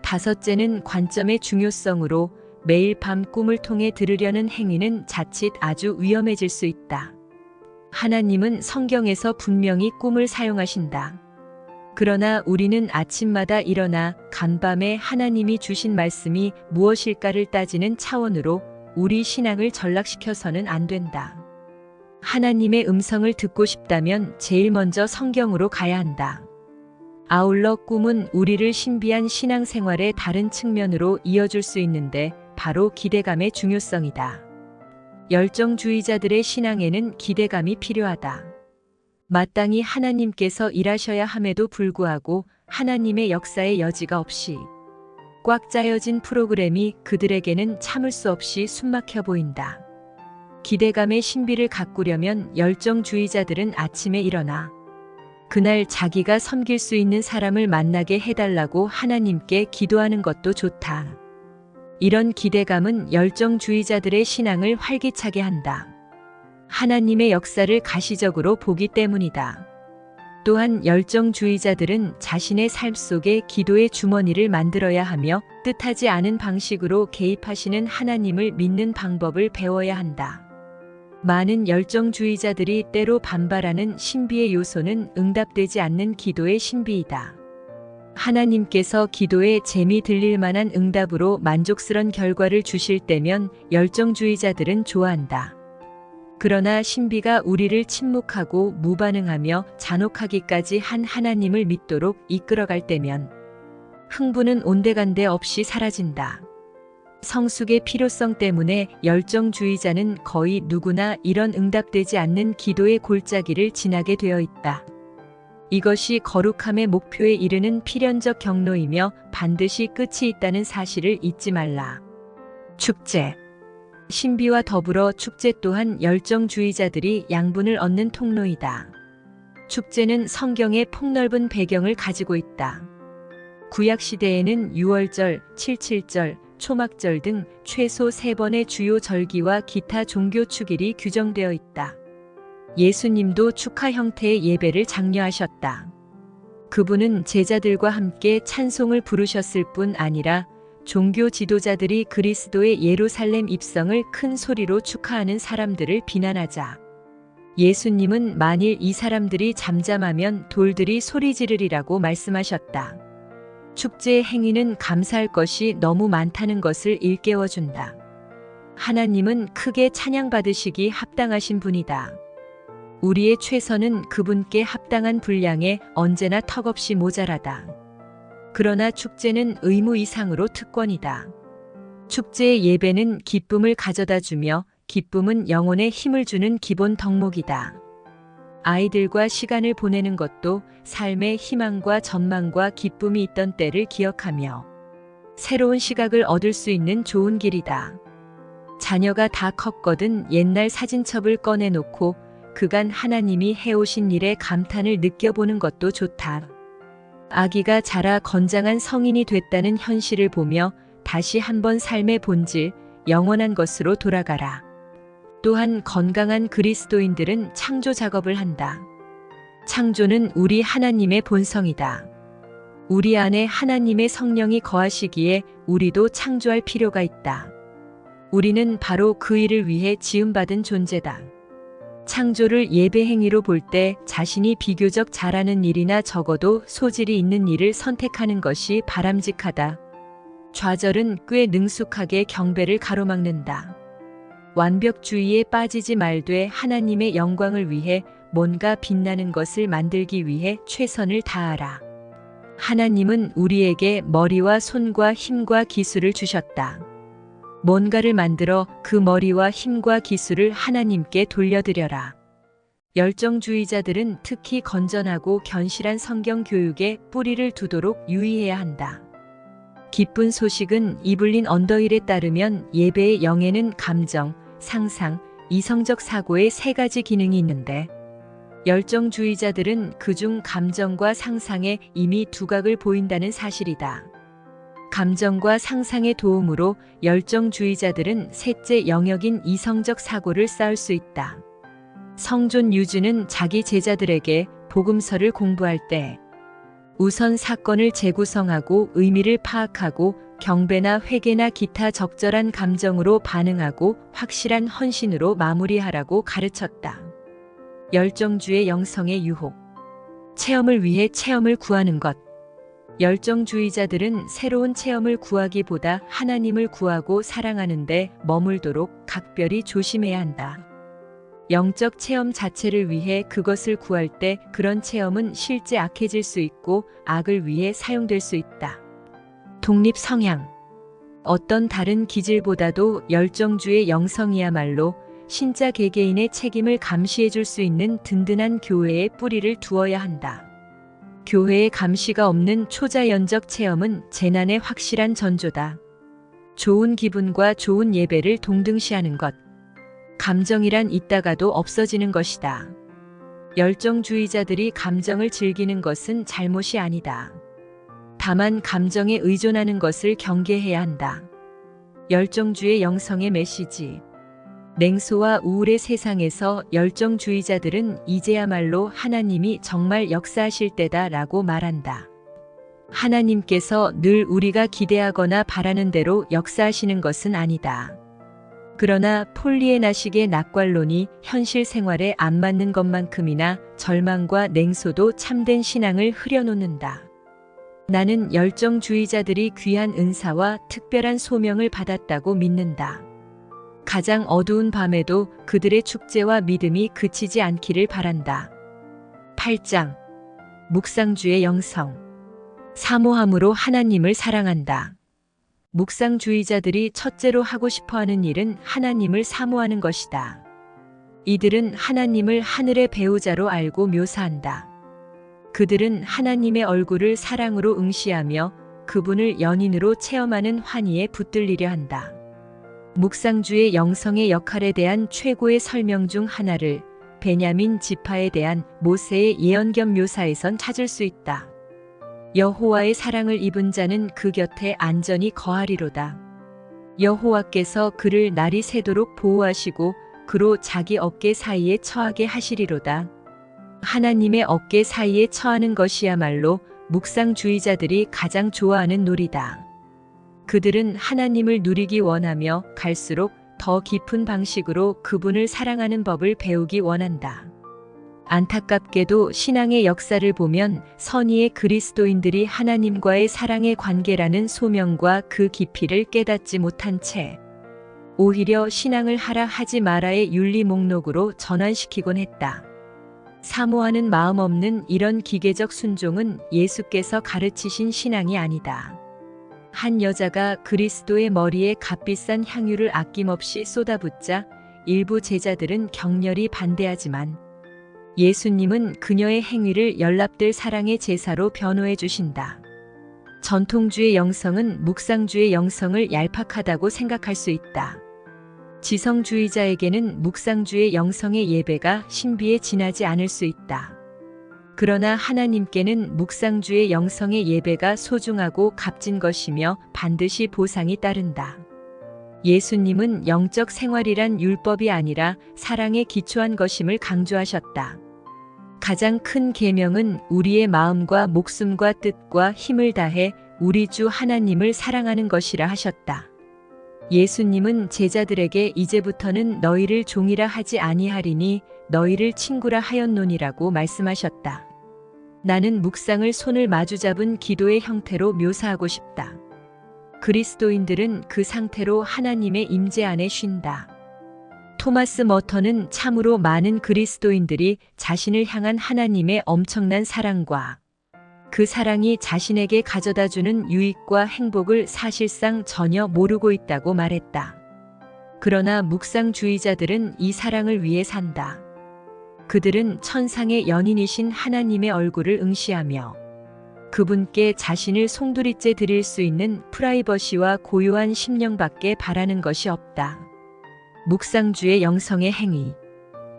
다섯째는 관점의 중요성으로 매일 밤 꿈을 통해 들으려는 행위는 자칫 아주 위험해질 수 있다. 하나님은 성경에서 분명히 꿈을 사용하신다. 그러나 우리는 아침마다 일어나 간밤에 하나님이 주신 말씀이 무엇일까를 따지는 차원으로 우리 신앙을 전락시켜서는 안 된다. 하나님의 음성을 듣고 싶다면 제일 먼저 성경으로 가야 한다. 아울러 꿈은 우리를 신비한 신앙생활의 다른 측면으로 이어줄 수 있는데 바로 기대감의 중요성이다. 열정주의자들의 신앙에는 기대감이 필요하다. 마땅히 하나님께서 일하셔야 함에도 불구하고 하나님의 역사의 여지가 없이 꽉 짜여진 프로그램이 그들에게는 참을 수 없이 숨막혀 보인다. 기대감의 신비를 가꾸려면 열정주의자들은 아침에 일어나 그날 자기가 섬길 수 있는 사람을 만나게 해달라고 하나님께 기도하는 것도 좋다. 이런 기대감은 열정주의자들의 신앙을 활기차게 한다. 하나님의 역사를 가시적으로 보기 때문이다. 또한 열정주의자들은 자신의 삶 속에 기도의 주머니를 만들어야 하며 뜻하지 않은 방식으로 개입하시는 하나님을 믿는 방법을 배워야 한다. 많은 열정주의자들이 때로 반발하는 신비의 요소는 응답되지 않는 기도의 신비이다. 하나님께서 기도에 재미 들릴 만한 응답으로 만족스런 결과를 주실 때면 열정주의자들은 좋아한다. 그러나 신비가 우리를 침묵하고 무반응하며 잔혹하기까지 한 하나님을 믿도록 이끌어갈 때면 흥분은 온데간데 없이 사라진다. 성숙의 필요성 때문에 열정주의자는 거의 누구나 이런 응답되지 않는 기도의 골짜기를 지나게 되어 있다. 이것이 거룩함의 목표에 이르는 필연적 경로이며 반드시 끝이 있다는 사실을 잊지 말라. 축제. 신비와 더불어 축제 또한 열정주의자들이 양분을 얻는 통로이다. 축제는 성경의 폭넓은 배경을 가지고 있다. 구약시대에는 유월절, 칠칠절, 초막절 등 최소 3번의 주요 절기와 기타 종교 축일이 규정되어 있다. 예수님도 축하 형태의 예배를 장려하셨다. 그분은 제자들과 함께 찬송을 부르셨을 뿐 아니라 종교 지도자들이 그리스도의 예루살렘 입성을 큰 소리로 축하하는 사람들을 비난하자 예수님은 만일 이 사람들이 잠잠하면 돌들이 소리 지르리라고 말씀하셨다. 축제의 행위는 감사할 것이 너무 많다는 것을 일깨워준다. 하나님은 크게 찬양받으시기 합당하신 분이다. 우리의 최선은 그분께 합당한 분량에 언제나 턱없이 모자라다. 그러나 축제는 의무 이상으로 특권이다. 축제의 예배는 기쁨을 가져다 주며 기쁨은 영혼에 힘을 주는 기본 덕목이다. 아이들과 시간을 보내는 것도 삶의 희망과 전망과 기쁨이 있던 때를 기억하며 새로운 시각을 얻을 수 있는 좋은 길이다. 자녀가 다 컸거든 옛날 사진첩을 꺼내놓고 그간 하나님이 해오신 일에 감탄을 느껴보는 것도 좋다. 아기가 자라 건장한 성인이 됐다는 현실을 보며 다시 한번 삶의 본질, 영원한 것으로 돌아가라. 또한 건강한 그리스도인들은 창조 작업을 한다. 창조는 우리 하나님의 본성이다. 우리 안에 하나님의 성령이 거하시기에 우리도 창조할 필요가 있다. 우리는 바로 그 일을 위해 지음받은 존재다. 창조를 예배 행위로 볼 때 자신이 비교적 잘하는 일이나 적어도 소질이 있는 일을 선택하는 것이 바람직하다. 좌절은 꽤 능숙하게 경배를 가로막는다. 완벽주의에 빠지지 말되 하나님의 영광을 위해 뭔가 빛나는 것을 만들기 위해 최선을 다하라. 하나님은 우리에게 머리와 손과 힘과 기술을 주셨다. 뭔가를 만들어 그 머리와 힘과 기술을 하나님께 돌려드려라. 열정주의자들은 특히 건전하고 견실한 성경 교육에 뿌리를 두도록 유의해야 한다. 기쁜 소식은 이블린 언더힐에 따르면 예배의 영에는 감정, 상상, 이성적 사고의 3가지 기능이 있는데 열정주의자들은 그중 감정과 상상에 이미 두각을 보인다는 사실이다. 감정과 상상의 도움으로 열정주의자들은 셋째 영역인 이성적 사고를 쌓을 수 있다. 성존 유주는 자기 제자들에게 복음서를 공부할 때 우선 사건을 재구성하고 의미를 파악하고 경배나 회개나 기타 적절한 감정으로 반응하고 확실한 헌신으로 마무리하라고 가르쳤다. 열정주의 영성의 유혹. 체험을 위해 체험을 구하는 것. 열정주의자들은 새로운 체험을 구하기보다 하나님을 구하고 사랑하는데 머물도록 각별히 조심해야 한다. 영적 체험 자체를 위해 그것을 구할 때 그런 체험은 실제 악해질 수 있고 악을 위해 사용될 수 있다. 독립 성향. 어떤 다른 기질보다도 열정주의 영성이야말로 신자 개개인의 책임을 감시해 줄 수 있는 든든한 교회에 뿌리를 두어야 한다. 교회의 감시가 없는 초자연적 체험은 재난의 확실한 전조다. 좋은 기분과 좋은 예배를 동등시하는 것. 감정이란 있다가도 없어지는 것이다. 열정주의자들이 감정을 즐기는 것은 잘못이 아니다. 다만 감정에 의존하는 것을 경계해야 한다. 열정주의 영성의 메시지. 냉소와 우울의 세상에서 열정주의자들은 이제야말로 하나님이 정말 역사하실 때다라고 말한다. 하나님께서 늘 우리가 기대하거나 바라는 대로 역사하시는 것은 아니다. 그러나 폴리에나식의 낙관론이 현실 생활에 안 맞는 것만큼이나 절망과 냉소도 참된 신앙을 흐려놓는다. 나는 열정주의자들이 귀한 은사와 특별한 소명을 받았다고 믿는다. 가장 어두운 밤에도 그들의 축제와 믿음이 그치지 않기를 바란다. 8장. 묵상주의 영성. 사모함으로 하나님을 사랑한다. 묵상주의자들이 첫째로 하고 싶어하는 일은 하나님을 사모하는 것이다. 이들은 하나님을 하늘의 배우자로 알고 묘사한다. 그들은 하나님의 얼굴을 사랑으로 응시하며 그분을 연인으로 체험하는 환희에 붙들리려 한다. 묵상주의 영성의 역할에 대한 최고의 설명 중 하나를 베냐민 지파에 대한 모세의 예언 겸 묘사에선 찾을 수 있다. 여호와의 사랑을 입은 자는 그 곁에 안전히 거하리로다. 여호와께서 그를 날이 새도록 보호하시고 그로 자기 어깨 사이에 처하게 하시리로다. 하나님의 어깨 사이에 처하는 것이야말로 묵상주의자들이 가장 좋아하는 놀이다. 그들은 하나님을 누리기 원하며 갈수록 더 깊은 방식으로 그분을 사랑하는 법을 배우기 원한다. 안타깝게도 신앙의 역사를 보면 선의의 그리스도인들이 하나님과의 사랑의 관계라는 소명과 그 깊이를 깨닫지 못한 채 오히려 신앙을 하라 하지 마라의 윤리 목록으로 전환시키곤 했다. 사모하는 마음 없는 이런 기계적 순종은 예수께서 가르치신 신앙이 아니다. 한 여자가 그리스도의 머리에 값비싼 향유를 아낌없이 쏟아붓자 일부 제자들은 격렬히 반대하지만 예수님은 그녀의 행위를 연락될 사랑의 제사로 변호해 주신다. 전통주의 영성은 묵상주의 영성을 얄팍하다고 생각할 수 있다. 지성주의자에게는 묵상주의 영성의 예배가 신비에 지나지 않을 수 있다. 그러나 하나님께는 묵상주의 영성의 예배가 소중하고 값진 것이며 반드시 보상이 따른다. 예수님은 영적 생활이란 율법이 아니라 사랑에 기초한 것임을 강조하셨다. 가장 큰 계명은 우리의 마음과 목숨과 뜻과 힘을 다해 우리 주 하나님을 사랑하는 것이라 하셨다. 예수님은 제자들에게 이제부터는 너희를 종이라 하지 아니하리니 너희를 친구라 하였노니라고 말씀하셨다. 나는 묵상을 손을 마주잡은 기도의 형태로 묘사하고 싶다. 그리스도인들은 그 상태로 하나님의 임재 안에 쉰다. 토마스 머터는 참으로 많은 그리스도인들이 자신을 향한 하나님의 엄청난 사랑과 그 사랑이 자신에게 가져다주는 유익과 행복을 사실상 전혀 모르고 있다고 말했다. 그러나 묵상주의자들은 이 사랑을 위해 산다. 그들은 천상의 연인이신 하나님의 얼굴을 응시하며 그분께 자신을 송두리째 드릴 수 있는 프라이버시와 고요한 심령밖에 바라는 것이 없다. 묵상주의 영성의 행위.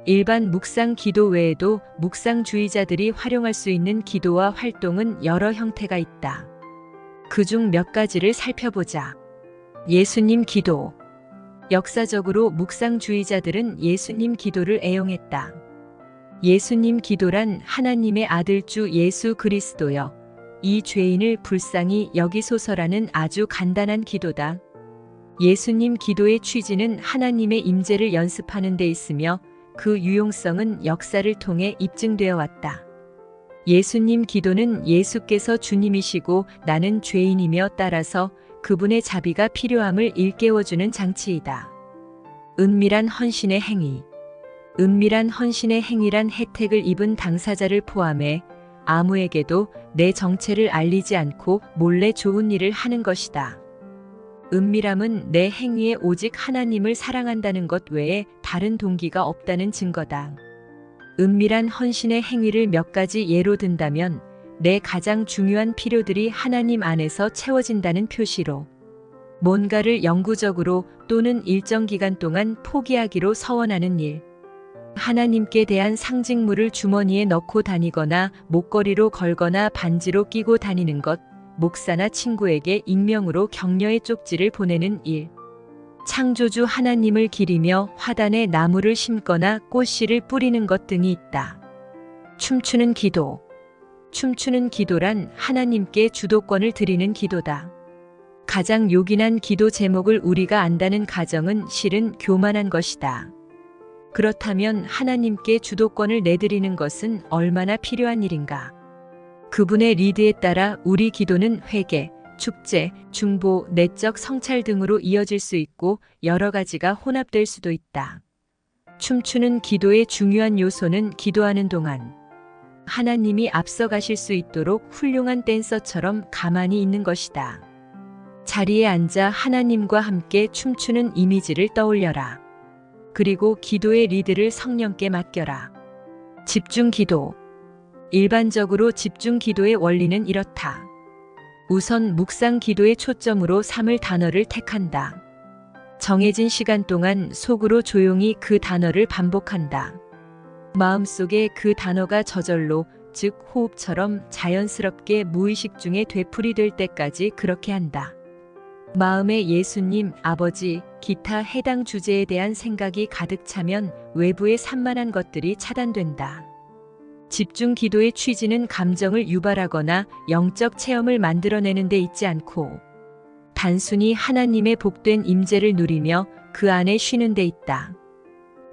일반 묵상 기도 외에도 묵상주의자들이 활용할 수 있는 기도와 활동은 여러 형태가 있다. 그중 몇 가지를 살펴보자. 예수님 기도. 역사적으로 묵상주의자들은 예수님 기도를 애용했다. 예수님 기도란 하나님의 아들 주 예수 그리스도여, 이 죄인을 불쌍히 여기소서라는 아주 간단한 기도다. 예수님 기도의 취지는 하나님의 임재를 연습하는 데 있으며 그 유용성은 역사를 통해 입증되어 왔다. 예수님 기도는 예수께서 주님이시고 나는 죄인이며 따라서 그분의 자비가 필요함을 일깨워주는 장치이다. 은밀한 헌신의 행위. 은밀한 헌신의 행위란 혜택을 입은 당사자를 포함해 아무에게도 내 정체를 알리지 않고 몰래 좋은 일을 하는 것이다. 은밀함은 내 행위에 오직 하나님을 사랑한다는 것 외에 다른 동기가 없다는 증거다. 은밀한 헌신의 행위를 몇 가지 예로 든다면 내 가장 중요한 필요들이 하나님 안에서 채워진다는 표시로, 뭔가를 영구적으로 또는 일정 기간 동안 포기하기로 서원하는 일, 하나님께 대한 상징물을 주머니에 넣고 다니거나 목걸이로 걸거나 반지로 끼고 다니는 것, 목사나 친구에게 익명으로 격려의 쪽지를 보내는 일, 창조주 하나님을 기리며 화단에 나무를 심거나 꽃씨를 뿌리는 것 등이 있다. 춤추는 기도. 춤추는 기도란 하나님께 주도권을 드리는 기도다. 가장 요긴한 기도 제목을 우리가 안다는 가정은 실은 교만한 것이다. 그렇다면 하나님께 주도권을 내드리는 것은 얼마나 필요한 일인가? 그분의 리드에 따라 우리 기도는 회개, 축제, 중보, 내적 성찰 등으로 이어질 수 있고 여러 가지가 혼합될 수도 있다. 춤추는 기도의 중요한 요소는 기도하는 동안 하나님이 앞서가실 수 있도록 훌륭한 댄서처럼 가만히 있는 것이다. 자리에 앉아 하나님과 함께 춤추는 이미지를 떠올려라. 그리고 기도의 리드를 성령께 맡겨라. 집중 기도. 일반적으로 집중 기도의 원리는 이렇다. 우선 묵상 기도의 초점으로 삼을 단어를 택한다. 정해진 시간 동안 속으로 조용히 그 단어를 반복한다. 마음속에 그 단어가 저절로, 즉 호흡처럼 자연스럽게 무의식 중에 되풀이될 때까지 그렇게 한다. 마음에 예수님, 아버지, 기타 해당 주제에 대한 생각이 가득 차면 외부의 산만한 것들이 차단된다. 집중 기도의 취지는 감정을 유발하거나 영적 체험을 만들어내는 데 있지 않고 단순히 하나님의 복된 임재를 누리며 그 안에 쉬는 데 있다.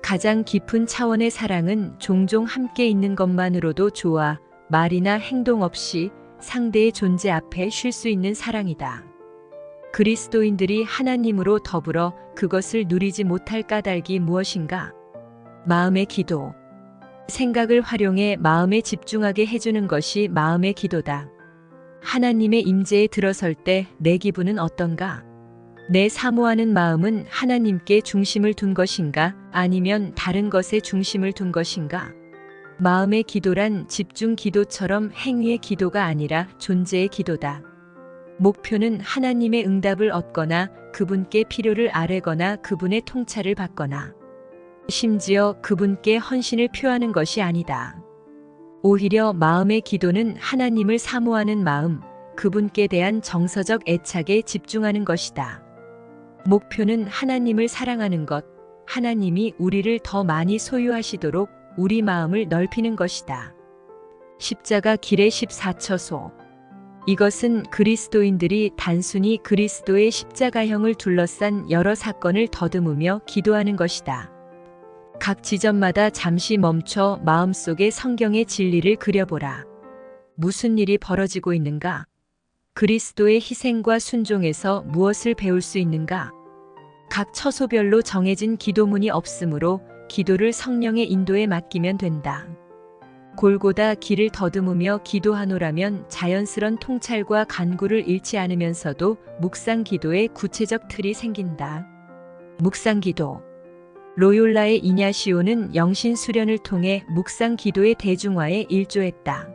가장 깊은 차원의 사랑은 종종 함께 있는 것만으로도 좋아 말이나 행동 없이 상대의 존재 앞에 쉴 수 있는 사랑이다. 그리스도인들이 하나님으로 더불어 그것을 누리지 못할 까닭이 무엇인가? 마음의 기도. 생각을 활용해 마음에 집중하게 해주는 것이 마음의 기도다. 하나님의 임재에 들어설 때 내 기분은 어떤가? 내 사모하는 마음은 하나님께 중심을 둔 것인가? 아니면 다른 것에 중심을 둔 것인가? 마음의 기도란 집중 기도처럼 행위의 기도가 아니라 존재의 기도다. 목표는 하나님의 응답을 얻거나 그분께 필요를 아뢰거나 그분의 통찰을 받거나 심지어 그분께 헌신을 표하는 것이 아니다. 오히려 마음의 기도는 하나님을 사모하는 마음, 그분께 대한 정서적 애착에 집중하는 것이다. 목표는 하나님을 사랑하는 것, 하나님이 우리를 더 많이 소유하시도록 우리 마음을 넓히는 것이다. 십자가 길의 14처소. 이것은 그리스도인들이 단순히 그리스도의 십자가형을 둘러싼 여러 사건을 더듬으며 기도하는 것이다. 각 지점마다 잠시 멈춰 마음속에 성경의 진리를 그려보라. 무슨 일이 벌어지고 있는가? 그리스도의 희생과 순종에서 무엇을 배울 수 있는가? 각 처소별로 정해진 기도문이 없으므로 기도를 성령의 인도에 맡기면 된다. 골고다 길을 더듬으며 기도하노라면 자연스런 통찰과 간구를 잃지 않으면서도 묵상 기도의 구체적 틀이 생긴다. 묵상 기도. 로욜라의 이냐시오는 영신 수련을 통해 묵상 기도의 대중화에 일조했다.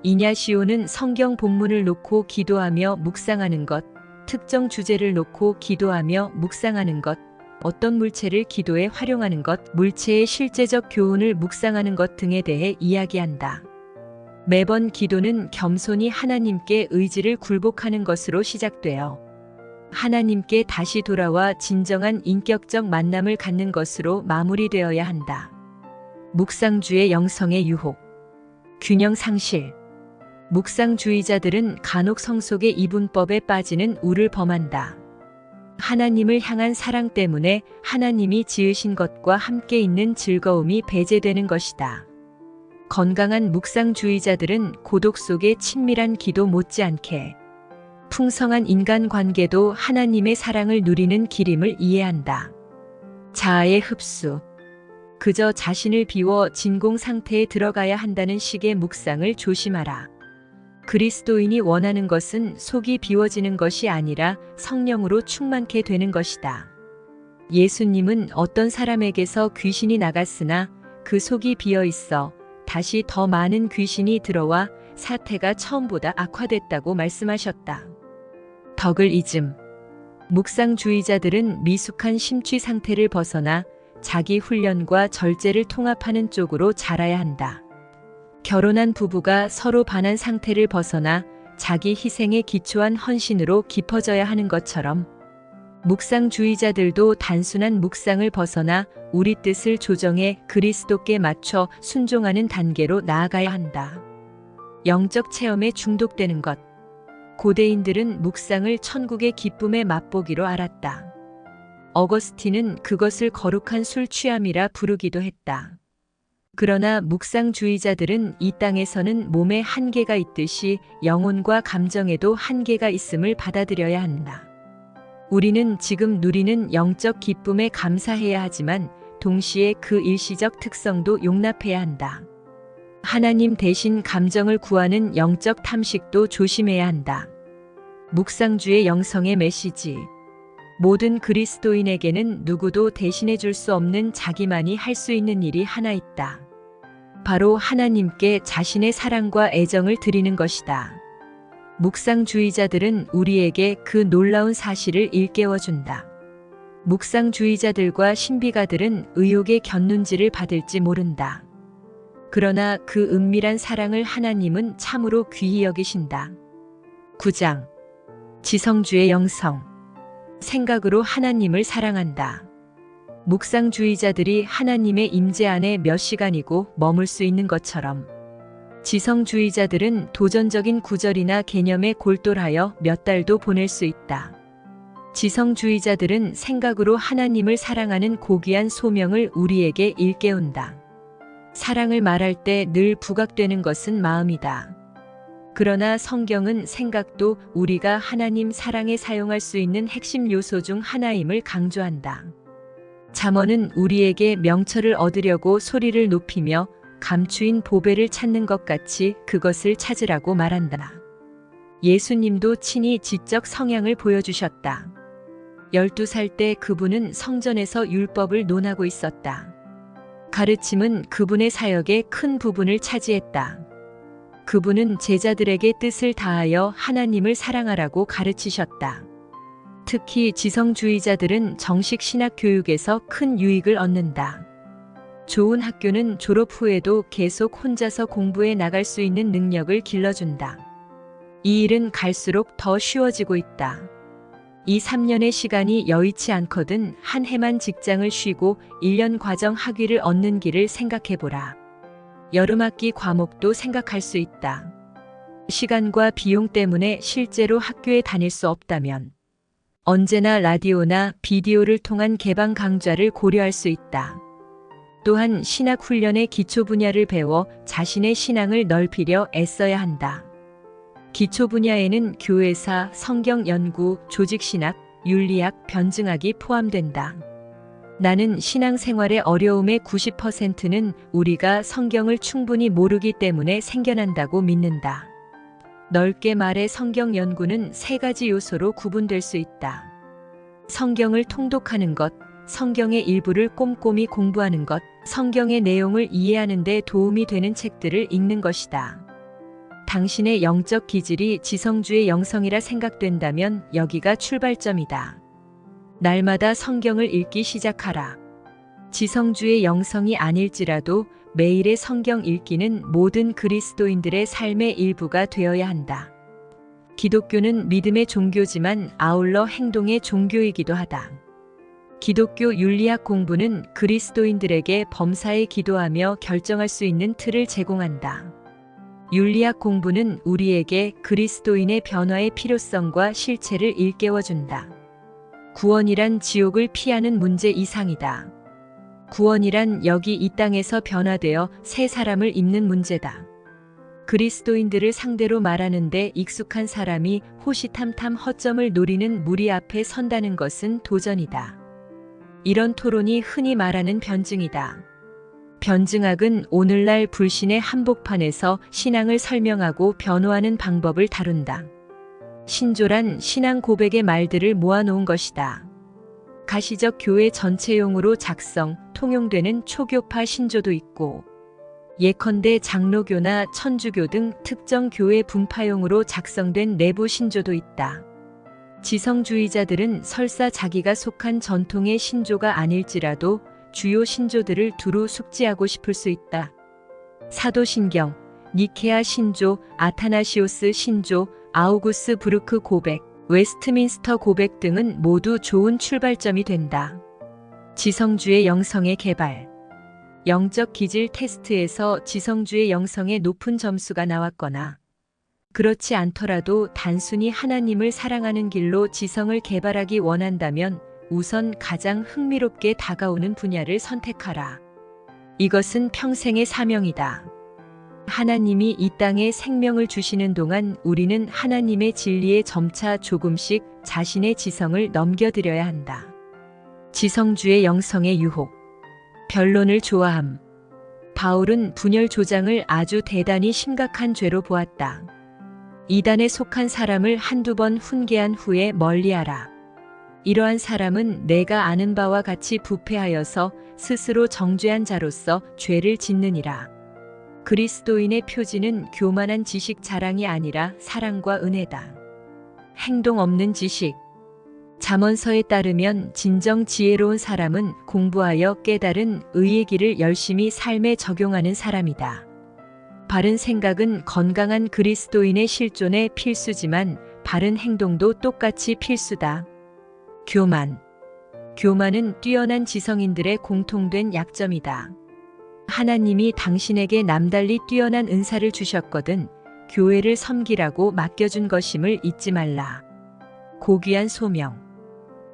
이냐시오는 성경 본문을 놓고 기도하며 묵상하는 것, 특정 주제를 놓고 기도하며 묵상하는 것, 어떤 물체를 기도에 활용하는 것, 물체의 실제적 교훈을 묵상하는 것 등에 대해 이야기한다. 매번 기도는 겸손히 하나님께 의지를 굴복하는 것으로 시작되어 하나님께 다시 돌아와 진정한 인격적 만남을 갖는 것으로 마무리되어야 한다. 묵상주의 영성의 유혹, 균형 상실. 묵상주의자들은 간혹 성속의 이분법에 빠지는 우를 범한다. 하나님을 향한 사랑 때문에 하나님이 지으신 것과 함께 있는 즐거움이 배제되는 것이다. 건강한 묵상주의자들은 고독 속에 친밀한 기도 못지않게 풍성한 인간관계도 하나님의 사랑을 누리는 길임을 이해한다. 자아의 흡수. 그저 자신을 비워 진공 상태에 들어가야 한다는 식의 묵상을 조심하라. 그리스도인이 원하는 것은 속이 비워지는 것이 아니라 성령으로 충만케 되는 것이다. 예수님은 어떤 사람에게서 귀신이 나갔으나 그 속이 비어 있어 다시 더 많은 귀신이 들어와 사태가 처음보다 악화됐다고 말씀하셨다. 덕을 잊음. 묵상주의자들은 미숙한 심취 상태를 벗어나 자기 훈련과 절제를 통합하는 쪽으로 자라야 한다. 결혼한 부부가 서로 반한 상태를 벗어나 자기 희생에 기초한 헌신으로 깊어져야 하는 것처럼 묵상주의자들도 단순한 묵상을 벗어나 우리 뜻을 조정해 그리스도께 맞춰 순종하는 단계로 나아가야 한다. 영적 체험에 중독되는 것. 고대인들은 묵상을 천국의 기쁨에 맛보기로 알았다. 어거스틴은 그것을 거룩한 술 취함이라 부르기도 했다. 그러나 묵상주의자들은 이 땅에서는 몸에 한계가 있듯이 영혼과 감정에도 한계가 있음을 받아들여야 한다. 우리는 지금 누리는 영적 기쁨에 감사해야 하지만 동시에 그 일시적 특성도 용납해야 한다. 하나님 대신 감정을 구하는 영적 탐식도 조심해야 한다. 묵상주의 영성의 메시지. 모든 그리스도인에게는 누구도 대신해 줄 수 없는 자기만이 할 수 있는 일이 하나 있다. 바로 하나님께 자신의 사랑과 애정을 드리는 것이다. 묵상주의자들은 우리에게 그 놀라운 사실을 일깨워준다. 묵상주의자들과 신비가들은 의욕의 곁눈질을 받을지 모른다. 그러나 그 은밀한 사랑을 하나님은 참으로 귀히 여기신다. 9장. 지성주의 영성. 생각으로 하나님을 사랑한다. 묵상주의자들이 하나님의 임재 안에 몇 시간이고 머물 수 있는 것처럼 지성주의자들은 도전적인 구절이나 개념에 골똘하여 몇 달도 보낼 수 있다. 지성주의자들은 생각으로 하나님을 사랑하는 고귀한 소명을 우리에게 일깨운다. 사랑을 말할 때 늘 부각되는 것은 마음이다. 그러나 성경은 생각도 우리가 하나님 사랑에 사용할 수 있는 핵심 요소 중 하나임을 강조한다. 잠언은 우리에게 명철을 얻으려고 소리를 높이며 감추인 보배를 찾는 것 같이 그것을 찾으라고 말한다. 예수님도 친히 지적 성향을 보여주셨다. 12살 때 그분은 성전에서 율법을 논하고 있었다. 가르침은 그분의 사역의 큰 부분을 차지했다. 그분은 제자들에게 뜻을 다하여 하나님을 사랑하라고 가르치셨다. 특히 지성주의자들은 정식 신학 교육에서 큰 유익을 얻는다. 좋은 학교는 졸업 후에도 계속 혼자서 공부해 나갈 수 있는 능력을 길러준다. 이 일은 갈수록 더 쉬워지고 있다. 이 3년의 시간이 여의치 않거든 한 해만 직장을 쉬고 1년 과정 학위를 얻는 길을 생각해보라. 여름학기 과목도 생각할 수 있다. 시간과 비용 때문에 실제로 학교에 다닐 수 없다면 언제나 라디오나 비디오를 통한 개방 강좌를 고려할 수 있다. 또한 신학 훈련의 기초 분야를 배워 자신의 신앙을 넓히려 애써야 한다. 기초 분야에는 교회사, 성경 연구, 조직신학, 윤리학, 변증학이 포함된다. 나는 신앙생활의 어려움의 90%는 우리가 성경을 충분히 모르기 때문에 생겨난다고 믿는다. 넓게 말해 성경 연구는 3가지 요소로 구분될 수 있다. 성경을 통독하는 것, 성경의 일부를 꼼꼼히 공부하는 것, 성경의 내용을 이해하는 데 도움이 되는 책들을 읽는 것이다. 당신의 영적 기질이 지성주의 영성이라 생각된다면 여기가 출발점이다. 날마다 성경을 읽기 시작하라. 지성주의 영성이 아닐지라도 매일의 성경 읽기는 모든 그리스도인들의 삶의 일부가 되어야 한다. 기독교는 믿음의 종교지만 아울러 행동의 종교이기도 하다. 기독교 윤리학 공부는 그리스도인들에게 범사에 기도하며 결정할 수 있는 틀을 제공한다. 윤리학 공부는 우리에게 그리스도인의 변화의 필요성과 실체를 일깨워준다. 구원이란 지옥을 피하는 문제 이상이다. 구원이란 여기 이 땅에서 변화되어 새 사람을 입는 문제다. 그리스도인들을 상대로 말하는데 익숙한 사람이 호시탐탐 허점을 노리는 무리 앞에 선다는 것은 도전이다. 이런 토론이 흔히 말하는 변증이다. 변증학은 오늘날 불신의 한복판에서 신앙을 설명하고 변호하는 방법을 다룬다. 신조란 신앙 고백의 말들을 모아놓은 것이다. 가시적 교회 전체용으로 작성, 통용되는 초교파 신조도 있고, 예컨대 장로교나 천주교 등 특정 교회 분파용으로 작성된 내부 신조도 있다. 지성주의자들은 설사 자기가 속한 전통의 신조가 아닐지라도 주요 신조들을 두루 숙지하고 싶을 수 있다. 사도신경, 니케아 신조, 아타나시오스 신조, 아우구스 부르크 고백, 웨스트민스터 고백 등은 모두 좋은 출발점이 된다. 지성주의 영성의 개발. 영적 기질 테스트에서 지성주의 영성에 높은 점수가 나왔거나 그렇지 않더라도 단순히 하나님을 사랑하는 길로 지성을 개발하기 원한다면 우선 가장 흥미롭게 다가오는 분야를 선택하라. 이것은 평생의 사명이다. 하나님이 이 땅에 생명을 주시는 동안 우리는 하나님의 진리에 점차 조금씩 자신의 지성을 넘겨드려야 한다. 지성주의 영성의 유혹. 변론을 좋아함. 바울은 분열 조장을 아주 대단히 심각한 죄로 보았다. 이단에 속한 사람을 한두 번 훈계한 후에 멀리하라. 이러한 사람은 내가 아는 바와 같이 부패하여서 스스로 정죄한 자로서 죄를 짓느니라. 그리스도인의 표지는 교만한 지식 자랑이 아니라 사랑과 은혜다. 행동 없는 지식. 잠언서에 따르면 진정 지혜로운 사람은 공부하여 깨달은 의의 길을 열심히 삶에 적용하는 사람이다. 바른 생각은 건강한 그리스도인의 실존에 필수지만 바른 행동도 똑같이 필수다. 교만. 교만은 뛰어난 지성인들의 공통된 약점이다. 하나님이 당신에게 남달리 뛰어난 은사를 주셨거든 교회를 섬기라고 맡겨준 것임을 잊지 말라. 고귀한 소명.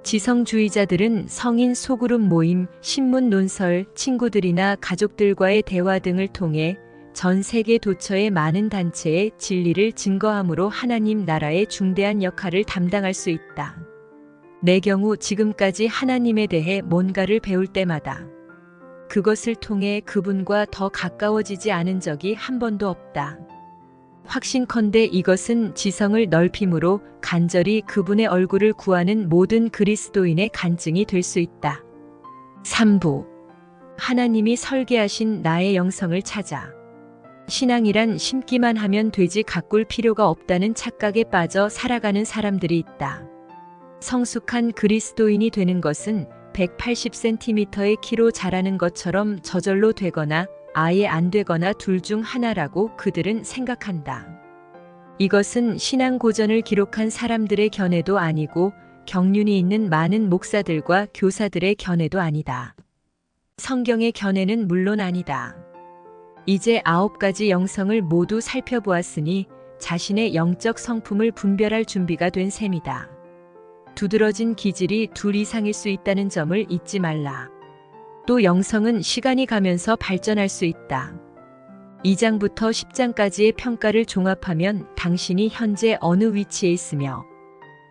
지성주의자들은 성인 소그룹 모임, 신문 논설, 친구들이나 가족들과의 대화 등을 통해 전 세계 도처의 많은 단체의 진리를 증거함으로 하나님 나라의 중대한 역할을 담당할 수 있다. 내 경우 지금까지 하나님에 대해 뭔가를 배울 때마다 그것을 통해 그분과 더 가까워지지 않은 적이 한 번도 없다. 확신컨대 이것은 지성을 넓힘으로 간절히 그분의 얼굴을 구하는 모든 그리스도인의 간증이 될 수 있다. 3부. 하나님이 설계하신 나의 영성을 찾아. 신앙이란 심기만 하면 되지 가꿀 필요가 없다는 착각에 빠져 살아가는 사람들이 있다. 성숙한 그리스도인이 되는 것은 180cm의 키로 자라는 것처럼 저절로 되거나 아예 안 되거나 둘 중 하나라고 그들은 생각한다. 이것은 신앙 고전을 기록한 사람들의 견해도 아니고 경륜이 있는 많은 목사들과 교사들의 견해도 아니다. 성경의 견해는 물론 아니다. 이제 9가지 영성을 모두 살펴보았으니 자신의 영적 성품을 분별할 준비가 된 셈이다. 두드러진 기질이 둘 이상일 수 있다는 점을 잊지 말라. 또 영성은 시간이 가면서 발전할 수 있다. 2장부터 10장까지의 평가를 종합하면 당신이 현재 어느 위치에 있으며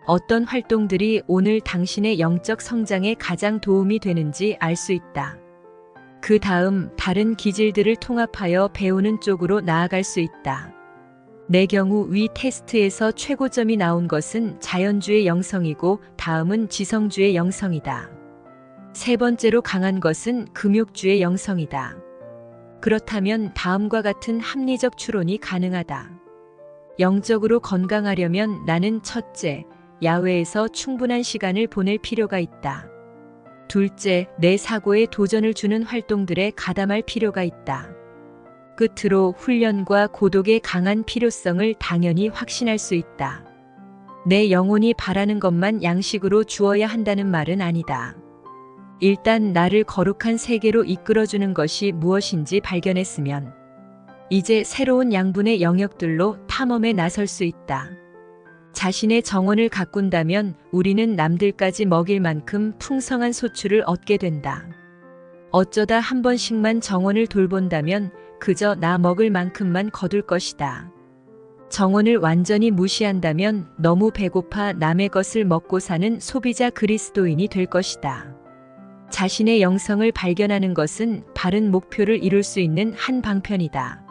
어떤 활동들이 오늘 당신의 영적 성장에 가장 도움이 되는지 알 수 있다. 그 다음 다른 기질들을 통합하여 배우는 쪽으로 나아갈 수 있다. 내 경우 위 테스트에서 최고점이 나온 것은 자연주의 영성이고 다음은 지성주의 영성이다. 세 번째로 강한 것은 금욕주의 영성이다. 그렇다면 다음과 같은 합리적 추론이 가능하다. 영적으로 건강하려면 나는 첫째, 야외에서 충분한 시간을 보낼 필요가 있다. 둘째, 내 사고에 도전을 주는 활동들에 가담할 필요가 있다. 끝으로 훈련과 고독의 강한 필요성을 당연히 확신할 수 있다. 내 영혼이 바라는 것만 양식으로 주어야 한다는 말은 아니다. 일단 나를 거룩한 세계로 이끌어주는 것이 무엇인지 발견했으면 이제 새로운 양분의 영역들로 탐험에 나설 수 있다. 자신의 정원을 가꾼다면 우리는 남들까지 먹일 만큼 풍성한 소출을 얻게 된다. 어쩌다 한 번씩만 정원을 돌본다면 그저 나 먹을 만큼만 거둘 것이다. 정원을 완전히 무시한다면 너무 배고파 남의 것을 먹고 사는 소비자 그리스도인이 될 것이다. 자신의 영성을 발견하는 것은 바른 목표를 이룰 수 있는 한 방편이다.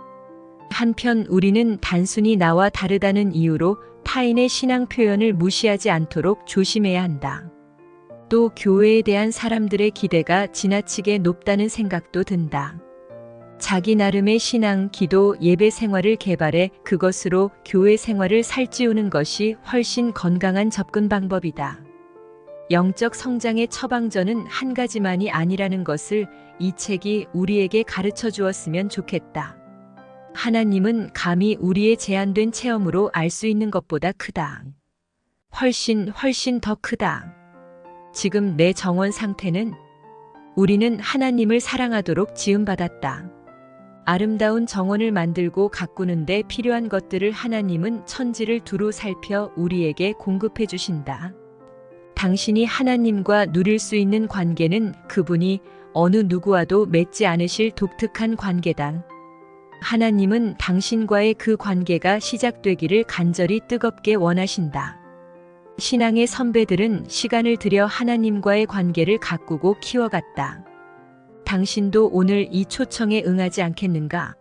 한편 우리는 단순히 나와 다르다는 이유로 타인의 신앙 표현을 무시하지 않도록 조심해야 한다. 또 교회에 대한 사람들의 기대가 지나치게 높다는 생각도 든다. 자기 나름의 신앙, 기도, 예배 생활을 개발해 그것으로 교회 생활을 살찌우는 것이 훨씬 건강한 접근 방법이다. 영적 성장의 처방전은 한 가지만이 아니라는 것을 이 책이 우리에게 가르쳐 주었으면 좋겠다. 하나님은 감히 우리의 제한된 체험으로 알 수 있는 것보다 크다. 훨씬 더 크다. 지금 내 정원 상태는 우리는 하나님을 사랑하도록 지음받았다. 아름다운 정원을 만들고 가꾸는데 필요한 것들을 하나님은 천지를 두루 살펴 우리에게 공급해 주신다. 당신이 하나님과 누릴 수 있는 관계는 그분이 어느 누구와도 맺지 않으실 독특한 관계다. 하나님은 당신과의 그 관계가 시작되기를 간절히 뜨겁게 원하신다. 신앙의 선배들은 시간을 들여 하나님과의 관계를 가꾸고 키워갔다. 당신도 오늘 이 초청에 응하지 않겠는가?